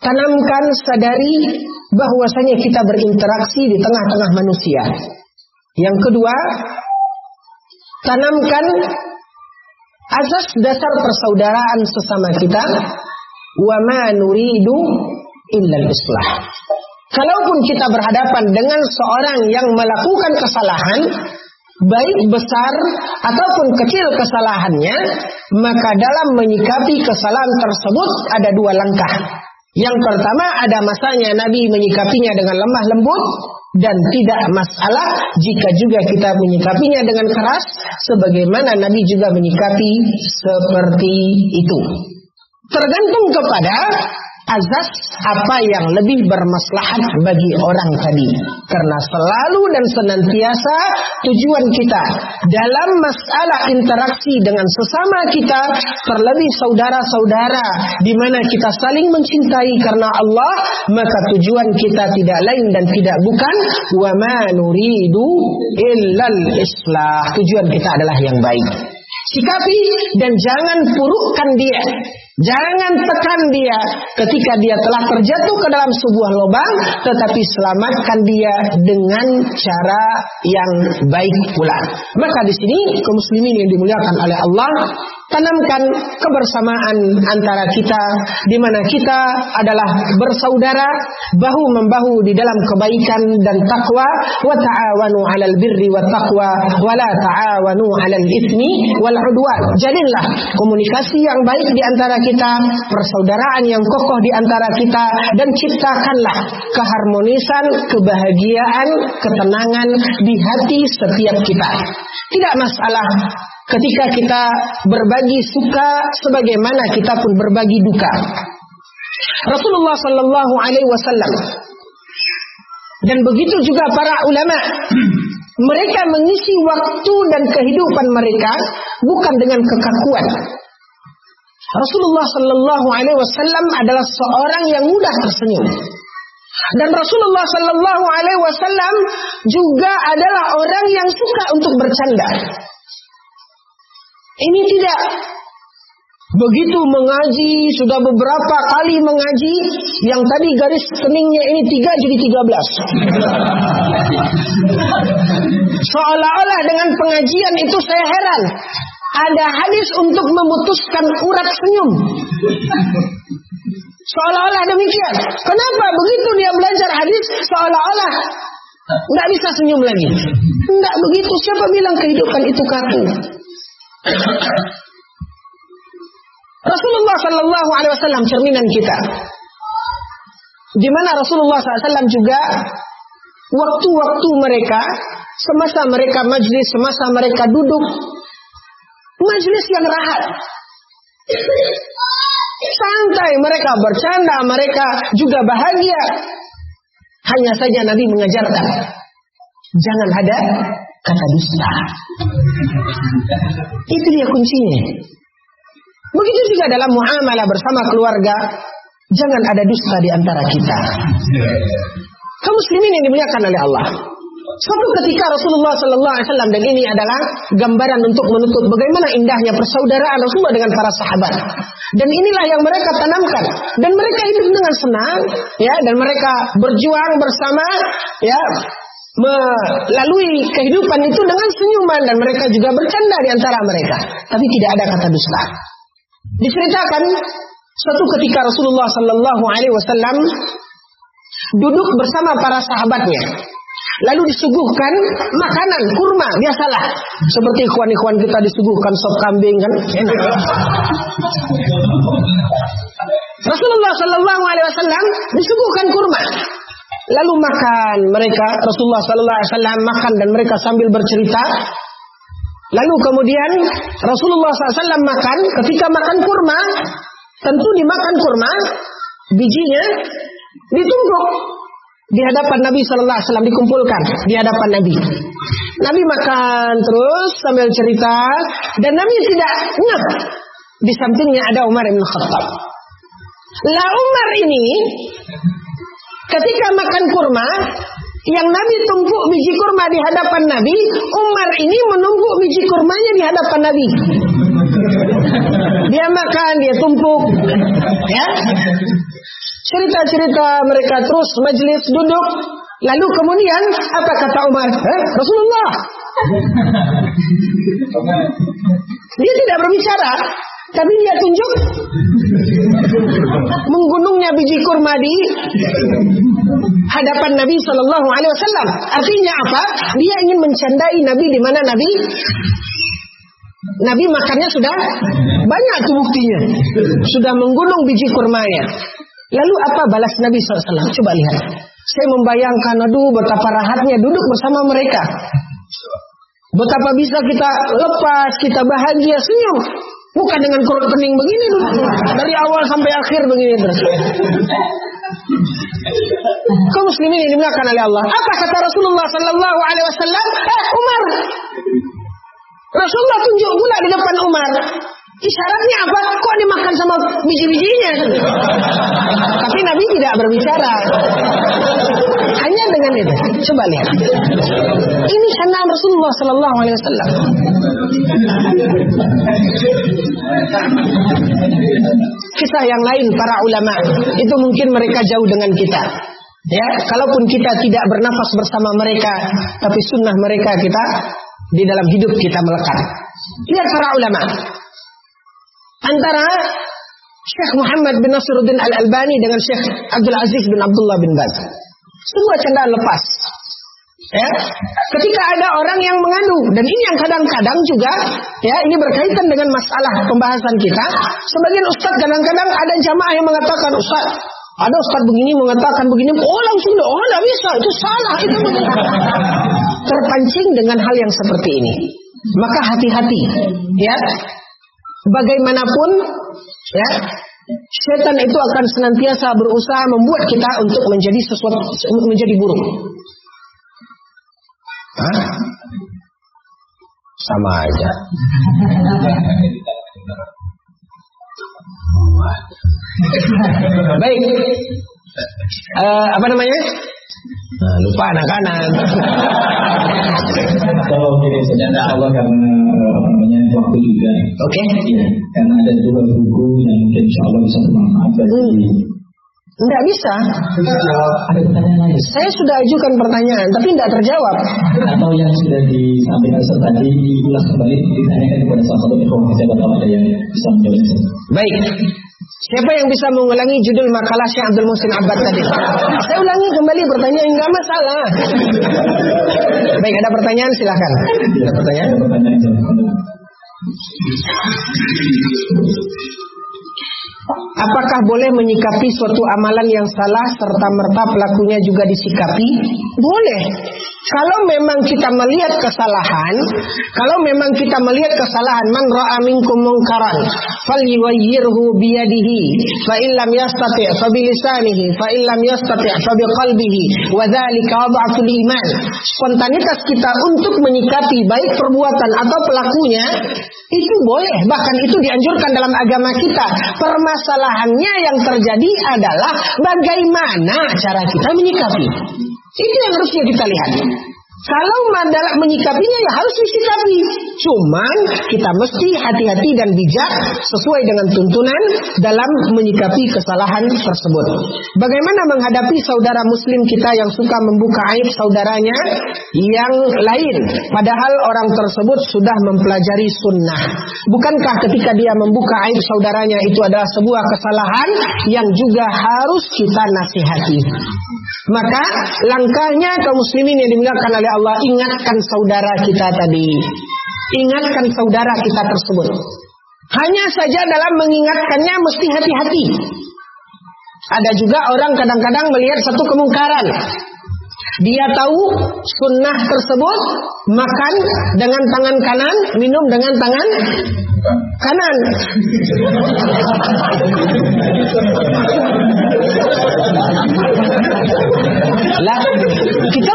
Tanamkan, sadari bahwasanya kita berinteraksi di tengah-tengah manusia. Yang kedua, tanamkan azas dasar persaudaraan sesama kita, wa ma nuridu illa al-islah. Kalaupun kita berhadapan dengan seorang yang melakukan kesalahan, baik besar ataupun kecil kesalahannya, maka dalam menyikapi kesalahan tersebut ada dua langkah. Yang pertama, ada masanya Nabi menyikapinya dengan lemah lembut, dan tidak masalah jika juga kita menyikapinya dengan keras, sebagaimana Nabi juga menyikapi seperti itu. Tergantung kepada azas apa yang lebih bermaslahat bagi orang tadi. Karena selalu dan senantiasa tujuan kita dalam masalah interaksi dengan sesama kita, terlebih saudara-saudara, di mana kita saling mencintai karena Allah, maka tujuan kita tidak lain dan tidak bukan wa ma nuridu illal islah. Tujuan kita adalah yang baik. Sikapi dan jangan purukkan dia, jangan tekan dia ketika dia telah terjatuh ke dalam sebuah lubang, tetapi selamatkan dia dengan cara yang baik pula. Maka di sini kaum muslimin yang dimuliakan oleh Allah, tanamkan kebersamaan antara kita, di mana kita adalah bersaudara, bahu membahu di dalam kebaikan dan takwa. Wa ta'awanu 'alal birri wat taqwa wa la ta'awanu 'alal itsmi wal 'udwan. Jadilah komunikasi yang baik di antara kita, persaudaraan yang kokoh di antara kita, dan ciptakanlah keharmonisan, kebahagiaan, ketenangan di hati setiap kita. Tidak masalah ketika kita berbagi suka sebagaimana kita pun berbagi duka. Rasulullah sallallahu alaihi wasallam dan begitu juga para ulama, mereka mengisi waktu dan kehidupan mereka bukan dengan kekakuan. Rasulullah sallallahu alaihi wasallam adalah seorang yang mudah tersenyum. Dan Rasulullah sallallahu alaihi wasallam juga adalah orang yang suka untuk bercanda. Ini tidak begitu mengaji, sudah beberapa kali mengaji, yang tadi garis keningnya ini 3 jadi 13. Seolah-olah dengan pengajian itu saya heran, ada hadis untuk memutuskan urat senyum. Seolah-olah demikian. Kenapa begitu dia belajar hadis, seolah-olah nggak bisa senyum lagi? Nggak begitu. Siapa bilang kehidupan itu kaku? Rasulullah sallallahu alaihi wasallam cerminan kita, di mana Rasulullah SAW juga waktu-waktu mereka, semasa mereka majlis, semasa mereka duduk, majlis yang rahat, santai, mereka bercanda, mereka juga bahagia. Hanya saja Nabi mengajarkan, jangan ada kata dusta. Itu dia kuncinya. Begitu juga dalam muamalah bersama keluarga, jangan ada dusta di antara kita. Kaum muslimin yang dimuliakan oleh Allah, suatu ketika Rasulullah sallallahu alaihi wasallam, dan ini adalah gambaran untuk menutup bagaimana indahnya persaudaraan Rasulullah dengan para sahabat. Dan inilah yang mereka tanamkan, dan mereka hidup dengan senang, ya, dan mereka berjuang bersama, ya, melalui kehidupan itu dengan senyuman, dan mereka juga bercanda di antara mereka, tapi tidak ada kata dusta. Diceritakan suatu ketika Rasulullah sallallahu alaihi wasallam duduk bersama para sahabatnya, lalu disuguhkan makanan kurma, biasalah. Seperti ikhwan-ikhwan kita disuguhkan sop kambing kan, enak. Rasulullah Sallallahu Alaihi Wasallam disuguhkan kurma, lalu makan mereka. Rasulullah Sallallahu Alaihi Wasallam makan dan mereka sambil bercerita. Lalu kemudian Rasulullah SAW makan. Ketika makan kurma, tentu dimakan kurma, bijinya ditumbuk di hadapan Nabi Sallallahu Alaihi Wasallam, dikumpulkan di hadapan Nabi. Nabi makan terus sambil cerita, dan Nabi tidak ngeh. Di sampingnya ada Umar bin Khattab. Lah Umar ini ketika makan kurma, yang Nabi tumpuk biji kurma di hadapan Nabi, Umar ini menumpuk biji kurmanya di hadapan Nabi. Dia makan, dia tumpuk, ya. Cerita-cerita mereka terus, majelis duduk. Lalu kemudian apa kata Umar? Rasulullah. Dia tidak berbicara, tapi dia tunjuk menggunungnya biji kurma di hadapan Nabi Sallallahu Alaihi Wasallam. Artinya apa? Dia ingin mencandai Nabi, di mana Nabi makannya sudah banyak tuh buktinya, sudah menggunung biji kurmanya. Lalu apa balas Nabi SAW? Coba lihat. Saya membayangkan, aduh betapa rahatnya duduk bersama mereka. Betapa bisa kita lepas, kita bahagia, senyum. Bukan dengan perut pening begini dari awal sampai akhir begini terus. Kaum muslimin ini dimuliakan oleh Allah. Apa kata Rasulullah Sallallahu Alaihi Wasallam? Umar. Rasulullah tunjuk pula di depan Umar. Isyaratnya apa? Kok dimakan sama biji-bijinya? Tapi Nabi tidak berbicara. Hanya dengan itu. Coba lihat. Ini sanad Rasulullah Sallallahu Alaihi Wasallam. Kisah yang lain para ulama itu mungkin mereka jauh dengan kita. Ya, kalaupun kita tidak bernafas bersama mereka, tapi sunnah mereka kita di dalam hidup kita melekat. Lihat para ulama. Antara Syekh Muhammad bin Nasruddin Al-Albani dengan Syekh Abdul Aziz bin Abdullah bin Baz. Semua candaan lepas. Ya, ketika ada orang yang mengadu, dan ini yang kadang-kadang juga, ya, ini berkaitan dengan masalah pembahasan kita. Sebagian ustaz kadang-kadang ada jamaah yang mengatakan, Ustaz, ada ustaz begini mengatakan begini, langsung, tidak bisa, itu salah, itu terpancing dengan hal yang seperti ini. Maka hati-hati, ya. Bagaimanapun, ya, setan itu akan senantiasa berusaha membuat kita untuk menjadi sesuatu, menjadi buruk. Hah? Sama aja. Baik. Apa namanya? Lupa anak-anak. Kalau ini saja Allah karena waktu juga. Oke. Ya, karena ada dua buku yang mungkin insya Allah bisa bermanfaat bagi. Enggak bisa. Ada pertanyaan lain. Saya sudah ajukan pertanyaan, tapi tidak terjawab. Atau yang sudah disampaikan tadi diulas kembali, ditanyakan kepada salah satu informasi atau ada yang bisa menjawab. Baik. Siapa yang bisa mengulangi judul makalah Syekh Abdul Muhsin Abbad tadi? Saya ulangi kembali pertanyaan, enggak masalah. Baik, ada pertanyaan silakan. Ada pertanyaan? Apakah boleh menyikapi suatu amalan yang salah serta merta pelakunya juga disikapi? Boleh. Kalau memang kita melihat kesalahan, man ra'a minkum munkaran falyughayyirhu biyadihi fa in lam yastati' fa bilisanihi fa in lam yastati' fa biqalbihi wa dzalika adhaful iman. Spontanitas kita untuk menyikapi baik perbuatan atau pelakunya itu boleh, bahkan itu dianjurkan dalam agama kita. Permasalahannya yang terjadi adalah bagaimana cara kita menyikapi. Itu yang harusnya kita lihat. Kalau masalah menyikapinya ya harus disikapi. Cuman kita mesti hati-hati dan bijak sesuai dengan tuntunan dalam menyikapi kesalahan tersebut. Bagaimana menghadapi saudara muslim kita yang suka membuka aib saudaranya yang lain, padahal orang tersebut sudah mempelajari sunnah. Bukankah ketika dia membuka aib saudaranya itu adalah sebuah kesalahan yang juga harus kita nasihati? Maka langkahnya kaum muslimin yang dimuliakan oleh Allah, ingatkan saudara kita tadi. Ingatkan saudara kita tersebut. Hanya saja dalam mengingatkannya mesti hati-hati. Ada juga orang kadang-kadang melihat satu kemungkaran. Dia tahu sunnah tersebut, makan dengan tangan kanan, minum dengan tangan kanan. Lah, kita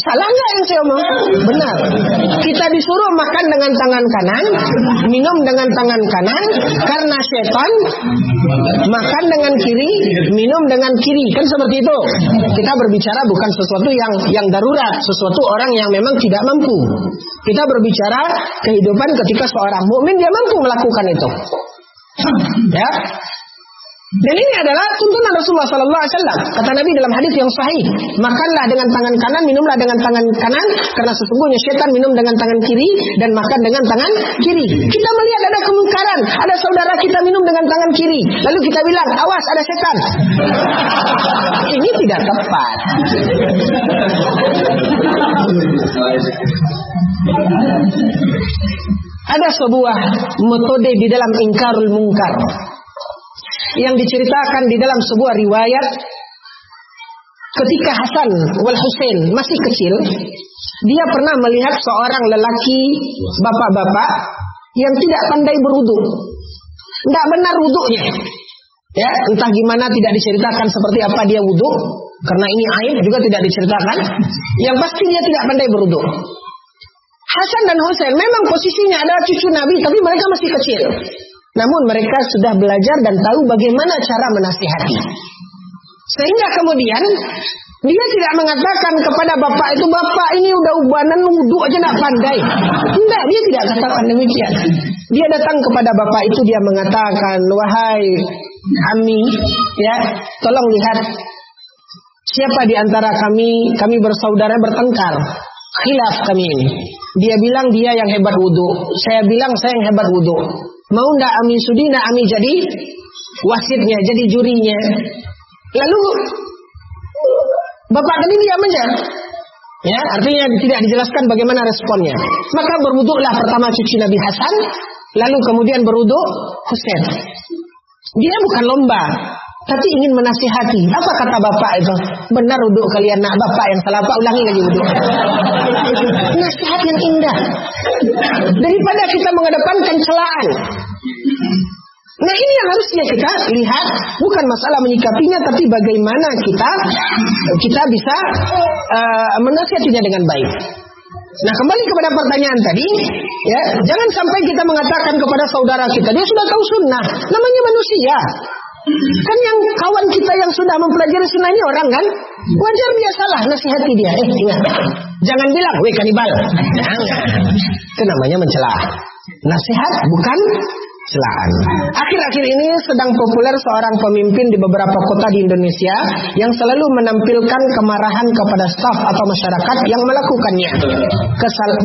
salah nggak yang saya omong? Benar. Kita disuruh makan dengan tangan kanan, minum dengan tangan kanan, karena setan makan dengan kiri, minum dengan kiri. Kan seperti itu. Kita berbicara bukan sesuatu yang darurat, sesuatu orang yang memang tidak mampu. Kita berbicara kehidupan ketika seorang mukmin dia mampu melakukan itu. Ya. Dan ini adalah tuntunan Rasulullah SAW. Kata Nabi dalam hadis yang sahih, makanlah dengan tangan kanan, minumlah dengan tangan kanan, karena sesungguhnya setan minum dengan tangan kiri dan makan dengan tangan kiri. Kita melihat ada kemungkaran, ada saudara kita minum dengan tangan kiri, lalu kita bilang, awas ada setan. Ini tidak tepat. Ada sebuah metode di dalam ingkarul mungkar yang diceritakan di dalam sebuah riwayat ketika Hasan wal Husain masih kecil, dia pernah melihat seorang lelaki bapak-bapak yang tidak pandai berwudu. Tidak benar wudunya. Ya, entah gimana tidak diceritakan seperti apa dia wudu, karena ini aib juga tidak diceritakan. Yang pasti dia tidak pandai berwudu. Hasan dan Husain memang posisinya adalah cucu Nabi, tapi mereka masih kecil. Namun mereka sudah belajar dan tahu bagaimana cara menasihati. Sehingga kemudian dia tidak mengatakan kepada bapak itu, bapak ini udah ubanan wudu aja nak pandai. Tidak, dia tidak katakan demikian. Dia datang kepada bapak itu, dia mengatakan, wahai Ami, ya, tolong lihat siapa di antara kami bersaudara bertengkar. Khilaf kami ini. Dia bilang dia yang hebat wudu, saya bilang saya yang hebat wudu. Mau ndak Ami sudi, ndak Ami jadi wasitnya, jadi jurinya. Lalu bapak tadi diam aja. Ya, artinya tidak dijelaskan bagaimana responnya. Maka berwuduklah pertama cucu Nabi Hasan, lalu kemudian berwuduk Husain. Dia bukan lomba, tapi ingin menasihati. Apa kata bapak itu? Benar wuduk kalian, nak bapak yang salah, pak ulangi lagi wuduk. Nasihat yang indah. Daripada kita mengedepankan celaan. Nah, ini yang harusnya kita lihat, bukan masalah menyikapinya, tapi bagaimana kita bisa menasihatinya dengan baik. Nah, kembali kepada pertanyaan tadi, ya, jangan sampai kita mengatakan kepada saudara kita, dia sudah tahu sunnah, namanya manusia. Kan yang kawan kita yang sudah mempelajari sunnah ini orang kan, wajar dia salah, nasihati dia. Ingat, jangan bilang, weh kanibal. Itu namanya mencela. Nasihat bukan celaan. Akhir-akhir ini sedang populer seorang pemimpin di beberapa kota di Indonesia yang selalu menampilkan kemarahan kepada staf atau masyarakat yang melakukannya,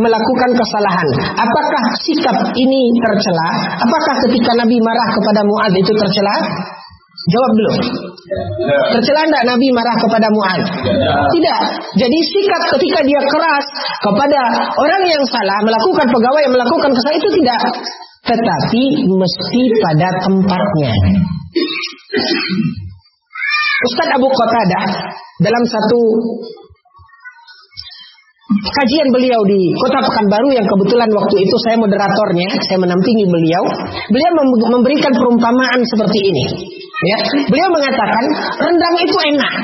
melakukan kesalahan. Apakah sikap ini tercela? Apakah ketika Nabi marah kepada Mu'adz itu tercela? Jawab dulu. Tercela enggak Nabi marah kepada Mu'adz? Tidak. Jadi sikap ketika dia keras kepada orang yang salah, melakukan pegawai yang melakukan kesalahan itu tidak. Tetapi mesti pada tempatnya. Ustaz Abu Qatadah dalam satu kajian beliau di Kota Pekanbaru yang kebetulan waktu itu saya moderatornya, saya menampingi beliau memberikan perumpamaan seperti ini. Ya, beliau mengatakan rendang itu enak.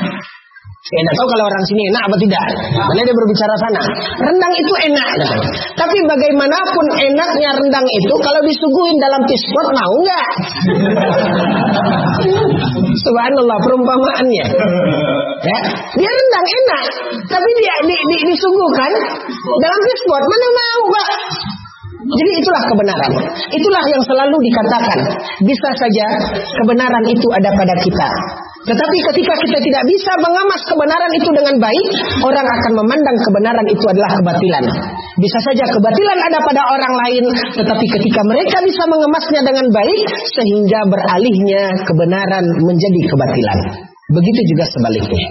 Saya tidak tahu kalau orang sini enak apa tidak. Boleh dia berbicara sana. Rendang itu enak. Tapi bagaimanapun enaknya rendang itu, kalau disuguhin dalam pispot mau nggak? Subhanallah perumpamaannya. Ya, dia rendang enak, tapi dia disuguhkan dalam pispot mana mau Pak? Jadi itulah kebenaran. Itulah yang selalu dikatakan. Bisa saja kebenaran itu ada pada kita. Tetapi ketika kita tidak bisa mengemas kebenaran itu dengan baik, orang akan memandang kebenaran itu adalah kebatilan. Bisa saja kebatilan ada pada orang lain, tetapi ketika mereka bisa mengemasnya dengan baik, sehingga beralihnya kebenaran menjadi kebatilan. Begitu juga sebaliknya.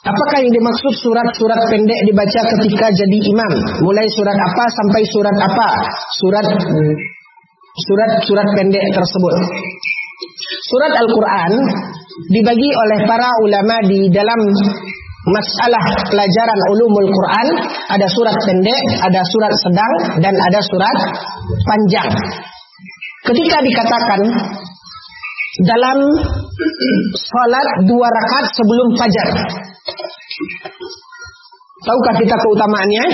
Apakah yang dimaksud surat-surat pendek dibaca ketika jadi imam? Mulai surat apa sampai surat apa? Surat pendek tersebut. Surat Al-Quran dibagi oleh para ulama di dalam masalah pelajaran ulumul Quran. Ada surat pendek, ada surat sedang, dan ada surat panjang. Ketika dikatakan dalam salat 2 rakaat sebelum fajar, tahukah kita keutamaannya?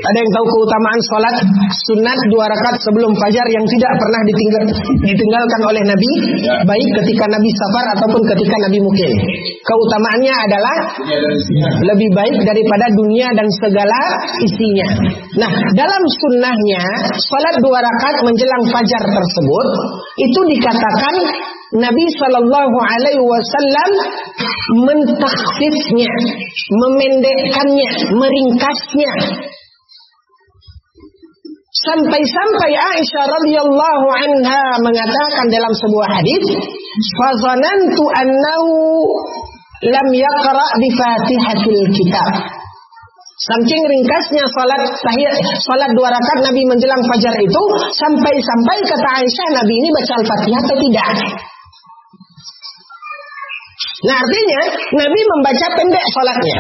Ada yang tahu keutamaan salat sunat 2 rakaat sebelum fajar yang tidak pernah ditinggalkan oleh Nabi, baik ketika Nabi safar ataupun ketika Nabi mukim? Keutamaannya adalah lebih baik daripada dunia dan segala isinya. Nah, dalam sunnahnya salat 2 rakaat menjelang fajar tersebut itu dikatakan Nabi Shallallahu Alaihi Wasallam mentakhfifnya, memendekkannya, meringkasnya. Sampai-sampai Aisyah radhiyallahu anha mengatakan dalam sebuah hadis, "Fazanantu annahu lam yaqra bi Fatihatil Kitab." Saking ringkasnya salat 2 rakaat Nabi menjelang fajar itu, sampai-sampai kata Aisyah, Nabi ini baca Al-Fatihah atau tidak? Nah, artinya Nabi membaca pendek salatnya.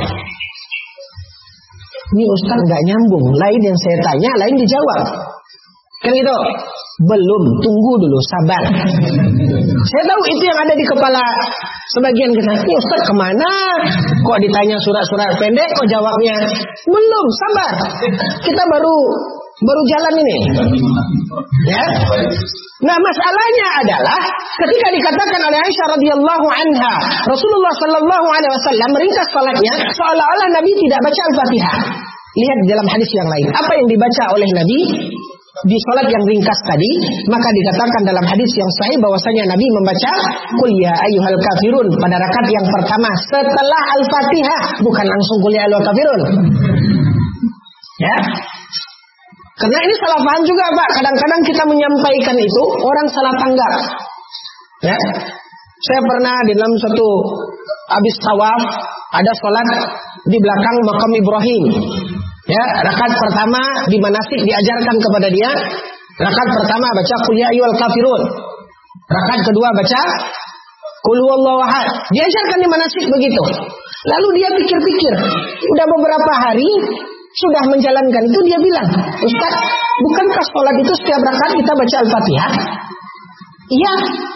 Ini Ustaz nggak nyambung. Lain yang saya tanya, lain dijawab. Kan gitu? Belum, tunggu dulu, sabar. Saya tahu itu yang ada di kepala sebagian kita. Ini Ustaz kemana? Kok ditanya surat-surat pendek, kok jawabnya belum, sabar. Kita baru jalan ini. Ya. Nah, masalahnya adalah ketika dikatakan oleh Aisyah radhiyallahu anha, Rasulullah sallallahu alaihi wasallam meringkas salatnya seolah-olah Nabi tidak baca Al-Fatihah. Lihat di dalam hadis yang lain, apa yang dibaca oleh Nabi di salat yang ringkas tadi, maka dikatakan dalam hadis yang sahih bahwasanya Nabi membaca Qul ya ayyuhal kafirun pada rakaat yang pertama setelah Al-Fatihah, bukan langsung Qul ya ayyuhal kafirun. Ya. Karena ini salah paham juga, Pak. Kadang-kadang kita menyampaikan itu, orang salah tanggap. Ya. Saya pernah di dalam satu habis tawaf, ada sholat di belakang makam Ibrahim. Ya, rakaat pertama di manasik diajarkan kepada dia. Rakaat pertama baca Qul ya ayyuhal kafirun. Rakaat kedua baca Qul huwallahu ahad. Diajarkan di manasik begitu. Lalu dia pikir-pikir, udah beberapa hari sudah menjalankan itu, dia bilang, Ustaz, bukankah sholat itu setiap rakaat kita baca Al-Fatihah? Iya,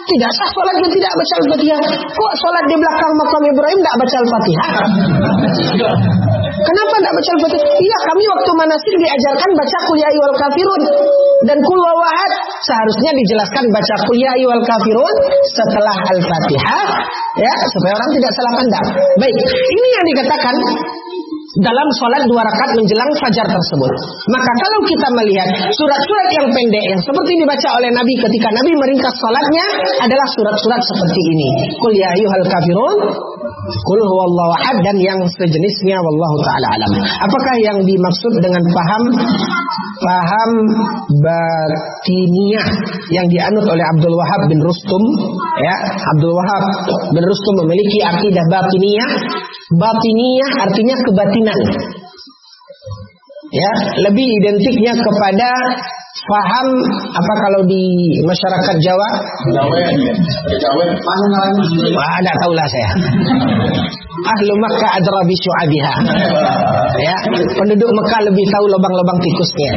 tidak sah sholat yang tidak baca Al-Fatihah. Kok sholat di belakang makam Ibrahim tidak baca Al-Fatihah? Kenapa tidak baca Al-Fatihah? Iya, kami waktu manasik diajarkan baca Qul ya ayyuhal kafirun dan Qul huwallahu ahad. Seharusnya dijelaskan baca Qul ya ayyuhal kafirun setelah Al-Fatihah, ya, supaya orang tidak salah pandang. Baik, ini yang dikatakan dalam sholat 2 rakaat menjelang fajar tersebut. Maka kalau kita melihat surat-surat yang pendek yang seperti dibaca oleh Nabi ketika Nabi meringkas sholatnya adalah surat-surat seperti ini. Qul ya ayyuhal kafirun, Qul huwallahu ahad, dan yang sejenisnya, wallahu ta'ala alam. Apakah yang dimaksud dengan paham batiniyah yang dianut oleh Abdul Wahab bin Rustum? Ya, Abdul Wahab bin Rustum memiliki akidah batiniyah. Batiniyah artinya kebatinan. Ya, lebih identiknya kepada paham apa kalau di masyarakat Jawa? Wah, enggak tahulah saya. Ahlu Makkah adra bi syu'abiha. Ya, penduduk Mekah lebih tahu lubang-lubang tikusnya.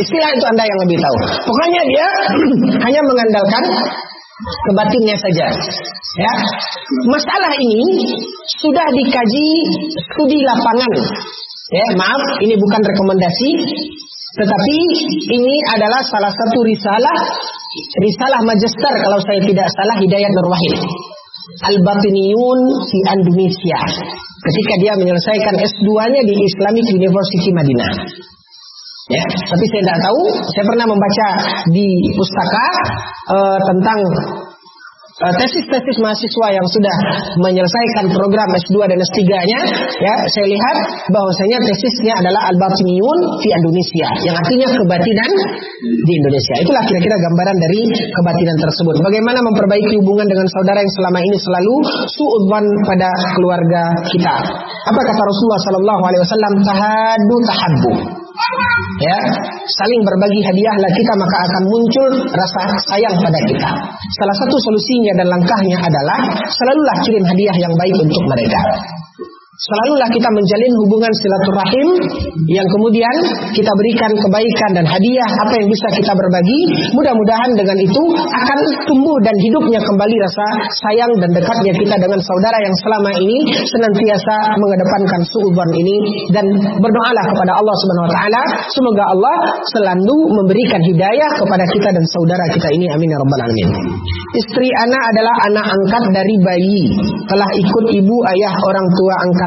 Istilah itu Anda yang lebih tahu. Pokoknya dia hanya mengandalkan kebatinnya saja. Ya, masalah ini sudah dikaji studi lapangan. Ya, maaf, ini bukan rekomendasi, tetapi ini adalah salah satu risalah magister kalau saya tidak salah, Hidayat Nur Wahid, Al-Batiniyun di Indonesia. Ketika dia menyelesaikan S2-nya di Islamic University Madinah. Ya, tapi saya tidak tahu. Saya pernah membaca di pustaka tentang tesis-tesis mahasiswa yang sudah menyelesaikan program S2 dan S3-nya, ya, saya lihat bahwasanya tesisnya adalah al-batiniyun fi Indonesia, yang artinya kebatinan di Indonesia. Itulah kira-kira gambaran dari kebatinan tersebut. Bagaimana memperbaiki hubungan dengan saudara yang selama ini selalu suudzon pada keluarga kita. Apa kata Rasulullah sallallahu alaihi wasallam? Tahaddu tahabbu. Ya, saling berbagi hadiahlah kita, maka akan muncul rasa sayang pada kita. Salah satu solusinya dan langkahnya adalah selalulah kirim hadiah yang baik untuk mereka. Selalulah kita menjalin hubungan silaturahim yang kemudian kita berikan kebaikan dan hadiah apa yang bisa kita berbagi. Mudah-mudahan dengan itu akan tumbuh dan hidupnya kembali rasa sayang dan dekatnya kita dengan saudara yang selama ini senantiasa mengedepankan suudzon ini. Dan berdoalah kepada Allah Subhanahu wa taala, semoga Allah selalu memberikan hidayah kepada kita dan saudara kita ini, amin ya rabbal alamin. Istri anak adalah anak angkat dari bayi, telah ikut ibu ayah orang tua angkatnya.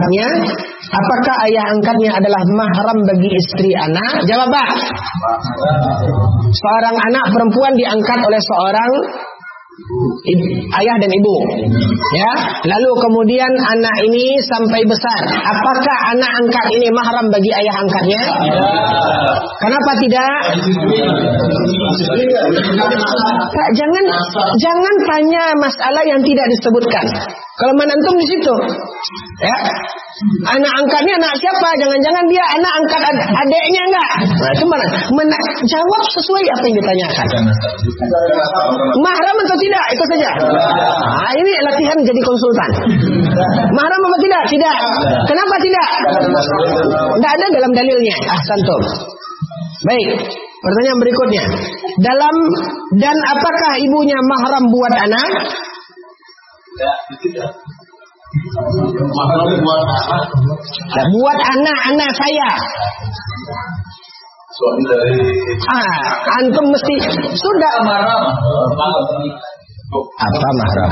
Apakah ayah angkatnya adalah mahram bagi istri anak? Jawab, Pak. Seorang anak perempuan diangkat oleh seorang ayah dan ibu, ya. Lalu kemudian anak ini sampai besar. Apakah anak angkat ini mahram bagi ayah angkatnya? Kenapa tidak? Pak, jangan tanya masalah yang tidak disebutkan. Kalau menantum di situ, ya. Anak angkatnya anak siapa? Jangan-jangan dia anak angkat adeknya enggak? Nah, itu mana? Jawab sesuai apa yang ditanyakan. Mahram atau tidak? Itu saja. Nah, ini latihan jadi konsultan. Mahram apa tidak? Tidak. Kenapa tidak? Tidak ada dalam dalilnya. Ahsantum. Baik. Pertanyaan berikutnya. Dan apakah ibunya mahram buat anak? Tidak. Buat anak-anak saya. Suami dari antum mesti sudah mahram. Apa mahram?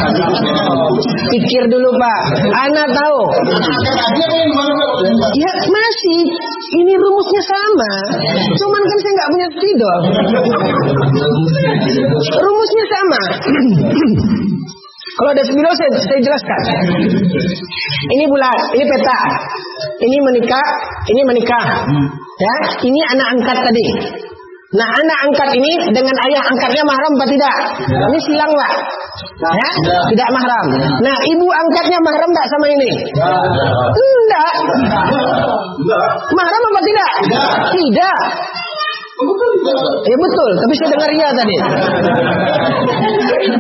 Pikir dulu, Pak. Anak tahu. Ya masih. Ini rumusnya sama. Cuman kan saya nggak punya spidol. Rumusnya sama. Kalau ada spidol saya jelaskan. Ini bulat, ini peta. Ini menikah. Ya, ini anak angkat tadi. Nah, anak angkat ini dengan ayah angkatnya mahram apa tidak? Ini silang, Pak. Ya, tidak mahram. Nah, ibu angkatnya mahram enggak sama ini? Enggak. Mahram apa tidak? Tidak. Ya betul, tapi saya dengar iya tadi.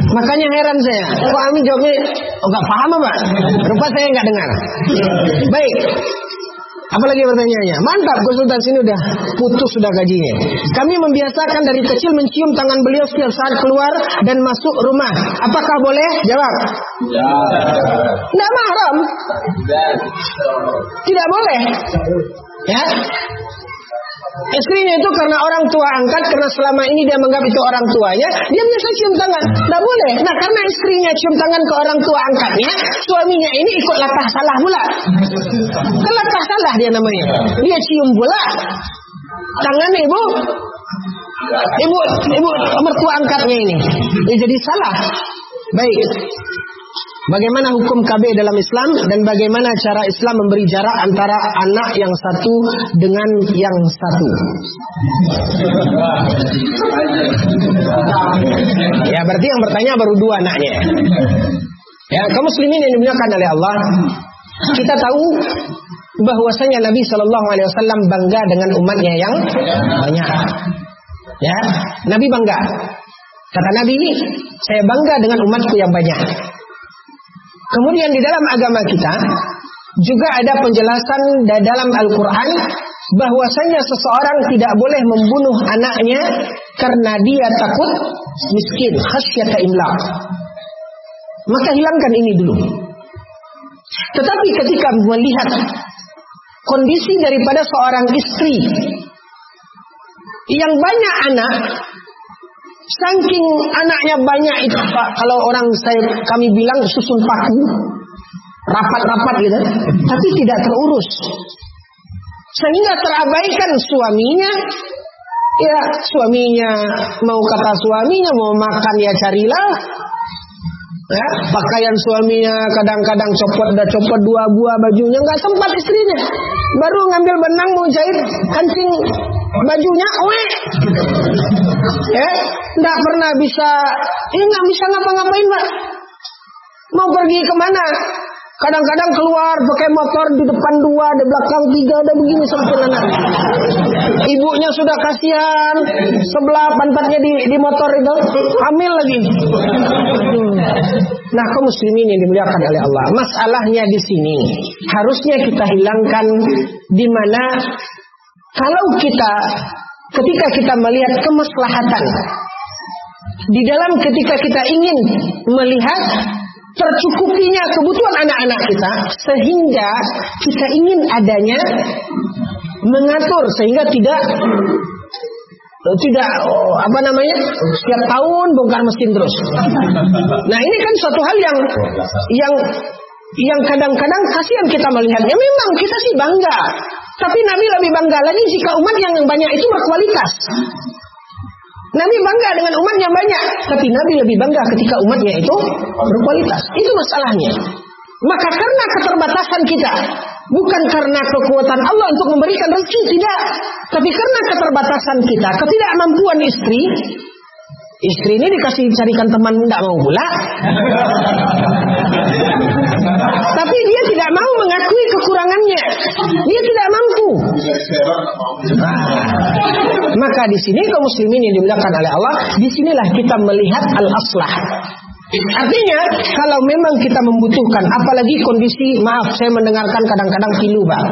Makanya heran saya. Kok Ami jawabnya enggak paham apa? Rupa saya enggak dengar. Baik. Apalagi pertanyaannya? Mantap, konsultan sini udah putus sudah gajinya. Kami membiasakan dari kecil mencium tangan beliau setiap saat keluar dan masuk rumah. Apakah boleh? Jawab. Ya. Tidak mahram. Tidak boleh. Ya. Istrinya itu karena orang tua angkat, karena selama ini dia menganggap itu orang tuanya, dia biasa cium tangan. Tidak boleh. Nah, karena istrinya cium tangan ke orang tua angkatnya, suaminya ini ikut latah salah pula. Latah salah dia namanya. Dia cium pula tangan ibu mertua angkatnya ini. Dia jadi salah. Baik. Bagaimana hukum KB dalam Islam dan bagaimana cara Islam memberi jarak antara anak yang satu dengan yang satu? Ya, berarti yang bertanya baru dua anaknya. Ya, kaum muslimin yang dimuliakan oleh Allah, kita tahu bahwasanya Nabi Shallallahu Alaihi Wasallam bangga dengan umatnya yang banyak. Ya, Nabi bangga. Kata Nabi, saya bangga dengan umatku yang banyak. Kemudian di dalam agama kita juga ada penjelasan dalam Al-Quran bahwasanya seseorang tidak boleh membunuh anaknya karena dia takut miskin, khasyata imlaq. Maka hilangkan ini dulu. Tetapi ketika melihat kondisi daripada seorang istri yang banyak anak, saking anaknya banyak itu, Pak, kalau kami bilang susun paku, rapat-rapat gitu, tapi tidak terurus, sehingga terabaikan suaminya. Ya, suaminya mau kata suaminya mau makan ya carilah, Ya, pakaian suaminya kadang-kadang udah copot 2 buah bajunya, nggak sempat istrinya. Baru ngambil benang mau jahit kancing bajunya, ya, nggak pernah bisa, nggak bisa ngapa-ngapain, Pak. Mau pergi kemana? Kadang-kadang keluar pakai motor, di depan 2, di belakang 3, udah begini sampai anak. Ibunya sudah kasihan, sebelah pantatnya di motor itu, hamil lagi. Nah, kaum muslimin yang dimuliakan oleh Allah, masalahnya di sini harusnya kita hilangkan, di mana kalau ketika kita melihat kemaslahatan di dalam ketika kita ingin melihat tercukupinya kebutuhan anak-anak kita, sehingga kita ingin adanya mengatur sehingga tidak setiap tahun bongkar mesin terus. Nah, ini kan suatu hal yang kadang-kadang kasihan kita melihatnya. Memang kita sih bangga, tapi Nabi lebih bangga lagi jika umat yang banyak itu berkualitas. Nabi bangga dengan umat yang banyak, tapi Nabi lebih bangga ketika umatnya itu berkualitas. Itu masalahnya. Maka karena keterbatasan kita, bukan karena kekuatan Allah untuk memberikan rezeki, tidak, tapi karena keterbatasan kita, ketidakmampuan istri ini dikasih carikan teman tidak mau pula. Tapi dia tidak mau mengakui kekurangannya. Dia tidak mampu. Maka di sini kaum muslimin yang dimuliakan oleh Allah, disinilah kita melihat al-aslah. Artinya kalau memang kita membutuhkan, apalagi kondisi, maaf saya mendengarkan kadang-kadang pilu, Pak.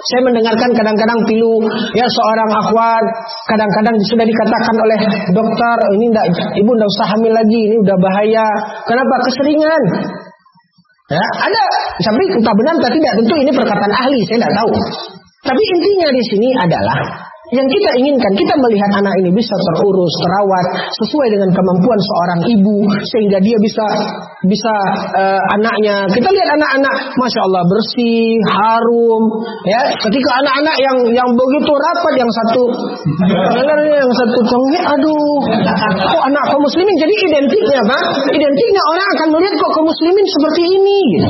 Saya mendengarkan kadang-kadang pilu, ya, seorang akhwat kadang-kadang sudah dikatakan oleh dokter, ini ibu tidak usah hamil lagi, ini udah bahaya. Kenapa? Keseringan. Ya, ada, tapi entah benar atau tidak, tentu ini perkataan ahli, saya tidak tahu. Tapi intinya di sini adalah yang kita inginkan, kita melihat anak ini bisa terurus, terawat sesuai dengan kemampuan seorang ibu, sehingga dia bisa anaknya. Kita lihat anak-anak, masya Allah, bersih, harum. Ya, ketika anak-anak yang begitu rapat, yang satu congek, aduh, kok anak kaum muslimin jadi identiknya, Pak? Identiknya orang akan melihat kok kaum muslimin seperti ini. Gitu.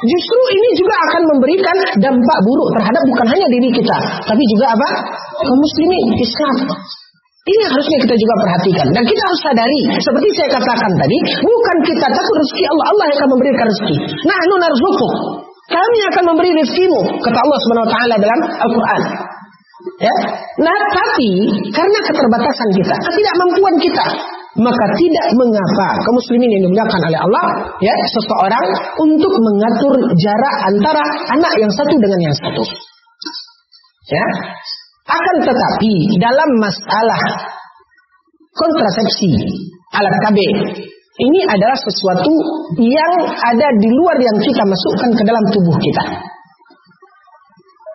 Justru ini juga akan memberikan dampak buruk terhadap bukan hanya diri kita, tapi juga apa? Kaum muslimin Islam. Ini harusnya kita juga perhatikan. Dan kita harus sadari, seperti saya katakan tadi, bukan kita takut rezeki Allah, Allah yang akan memberikan rezeki. Nahnu narzuquk, kami akan memberi rezekimu, kata Allah Subhanahu wa taala dalam Al-Qur'an. Ya. Nah, tapi karena keterbatasan kita, ketidakmampuan kita, maka tidak mengapa kaum muslimin yang dimuliakan oleh Allah, ya, seseorang untuk mengatur jarak antara anak yang satu dengan yang satu. Ya. Akan tetapi dalam masalah kontrasepsi alat KB, ini adalah sesuatu yang ada di luar yang kita masukkan ke dalam tubuh kita.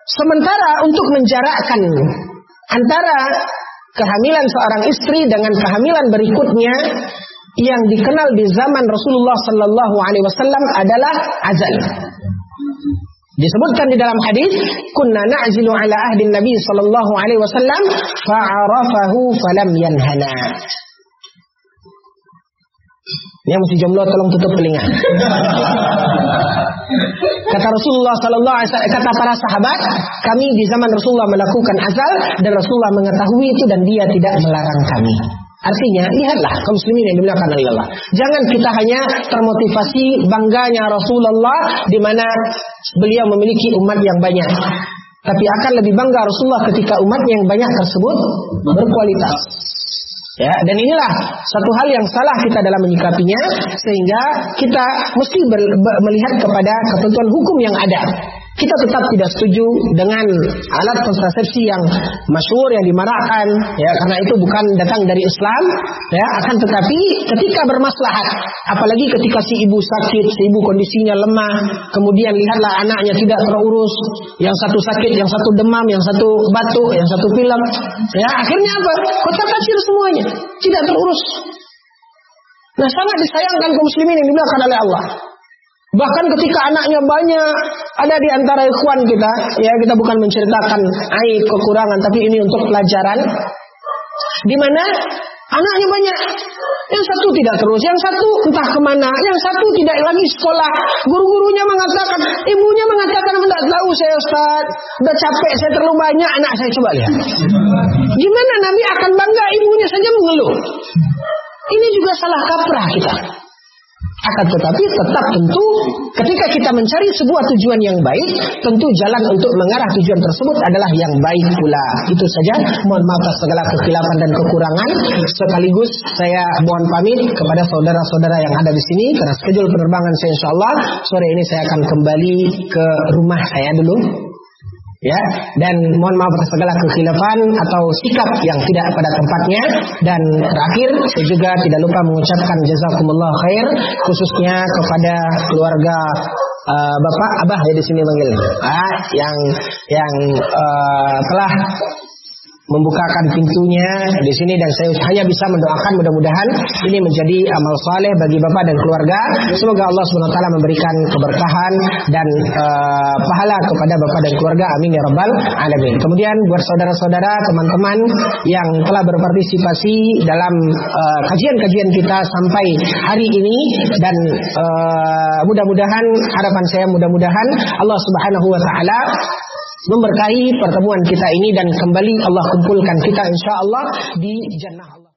Sementara untuk menjarakkan antara kehamilan seorang istri dengan kehamilan berikutnya yang dikenal di zaman Rasulullah sallallahu alaihi wasallam adalah azal. Disebutkan di dalam hadis, kunna na'zilu ala ahdi Nabi sallallahu alaihi wasallam fa'arafahu falam yanhana. Yang masih jomblo tolong tutup telinga. Kata Rasulullah sallallahu alaihi wasallam, kata para sahabat, kami di zaman Rasulullah melakukan azal dan Rasulullah mengetahui itu dan dia tidak melarang kami. Artinya, lihatlah kaum muslimin yang dimuliakan oleh Allah. Jangan kita hanya termotivasi bangganya Rasulullah di mana beliau memiliki umat yang banyak. Tapi akan lebih bangga Rasulullah ketika umat yang banyak tersebut berkualitas. Ya, dan inilah satu hal yang salah kita dalam menyikapinya, sehingga kita mesti melihat kepada ketentuan hukum yang ada. Kita tetap tidak setuju dengan alat kontrasepsi yang masyhur, yang dimarakkan, ya, karena itu bukan datang dari Islam, ya. Akan tetapi ketika bermaslahat, apalagi ketika si ibu sakit, si ibu kondisinya lemah, kemudian lihatlah anaknya tidak terurus, yang satu sakit, yang satu demam, yang satu batuk, yang satu pilek, ya, akhirnya apa? Kotak-kacir semuanya, tidak terurus. Nah, sangat disayangkan kaum muslimin yang dimuliakan oleh Allah. Bahkan ketika anaknya banyak, ada di antara ikhwan kita, ya, kita bukan menceritakan aib, kekurangan, tapi ini untuk pelajaran, di mana anaknya banyak, Yang satu tidak terus, yang satu entah kemana, yang satu tidak lagi sekolah. Guru-gurunya mengatakan, ibunya mengatakan, tidak tahu saya Ustaz, udah capek, saya terlalu banyak anak saya. Coba lihat. Gimana Nabi akan bangga, ibunya saja mengeluh. Ini juga salah kaprah kita. Akan tetapi tetap tentu ketika kita mencari sebuah tujuan yang baik, tentu jalan untuk mengarah tujuan tersebut adalah yang baik pula. Itu saja. Mohon maaf atas segala kekhilafan dan kekurangan. Sekaligus saya mohon pamit kepada saudara-saudara yang ada di sini karena schedule penerbangan saya insyaallah sore ini saya akan kembali ke rumah saya dulu. Ya, dan mohon maaf atas segala kekhilafan atau sikap yang tidak pada tempatnya. Dan terakhir, saya juga tidak lupa mengucapkan jazakumullah khair khususnya kepada keluarga Bapak Abah ya di sini manggil, yang telah membukakan pintunya di sini, dan saya hanya bisa mendoakan mudah-mudahan ini menjadi amal saleh bagi Bapak dan keluarga. Semoga Allah SWT memberikan keberkahan dan pahala kepada Bapak dan keluarga. Amin ya rabbal alamin. Kemudian buat saudara-saudara, teman-teman yang telah berpartisipasi dalam kajian-kajian kita sampai hari ini, dan mudah-mudahan harapan saya mudah-mudahan Allah Subhanahu wa taala memberkahi pertemuan kita ini dan kembali Allah kumpulkan kita insyaallah di jannah Allah.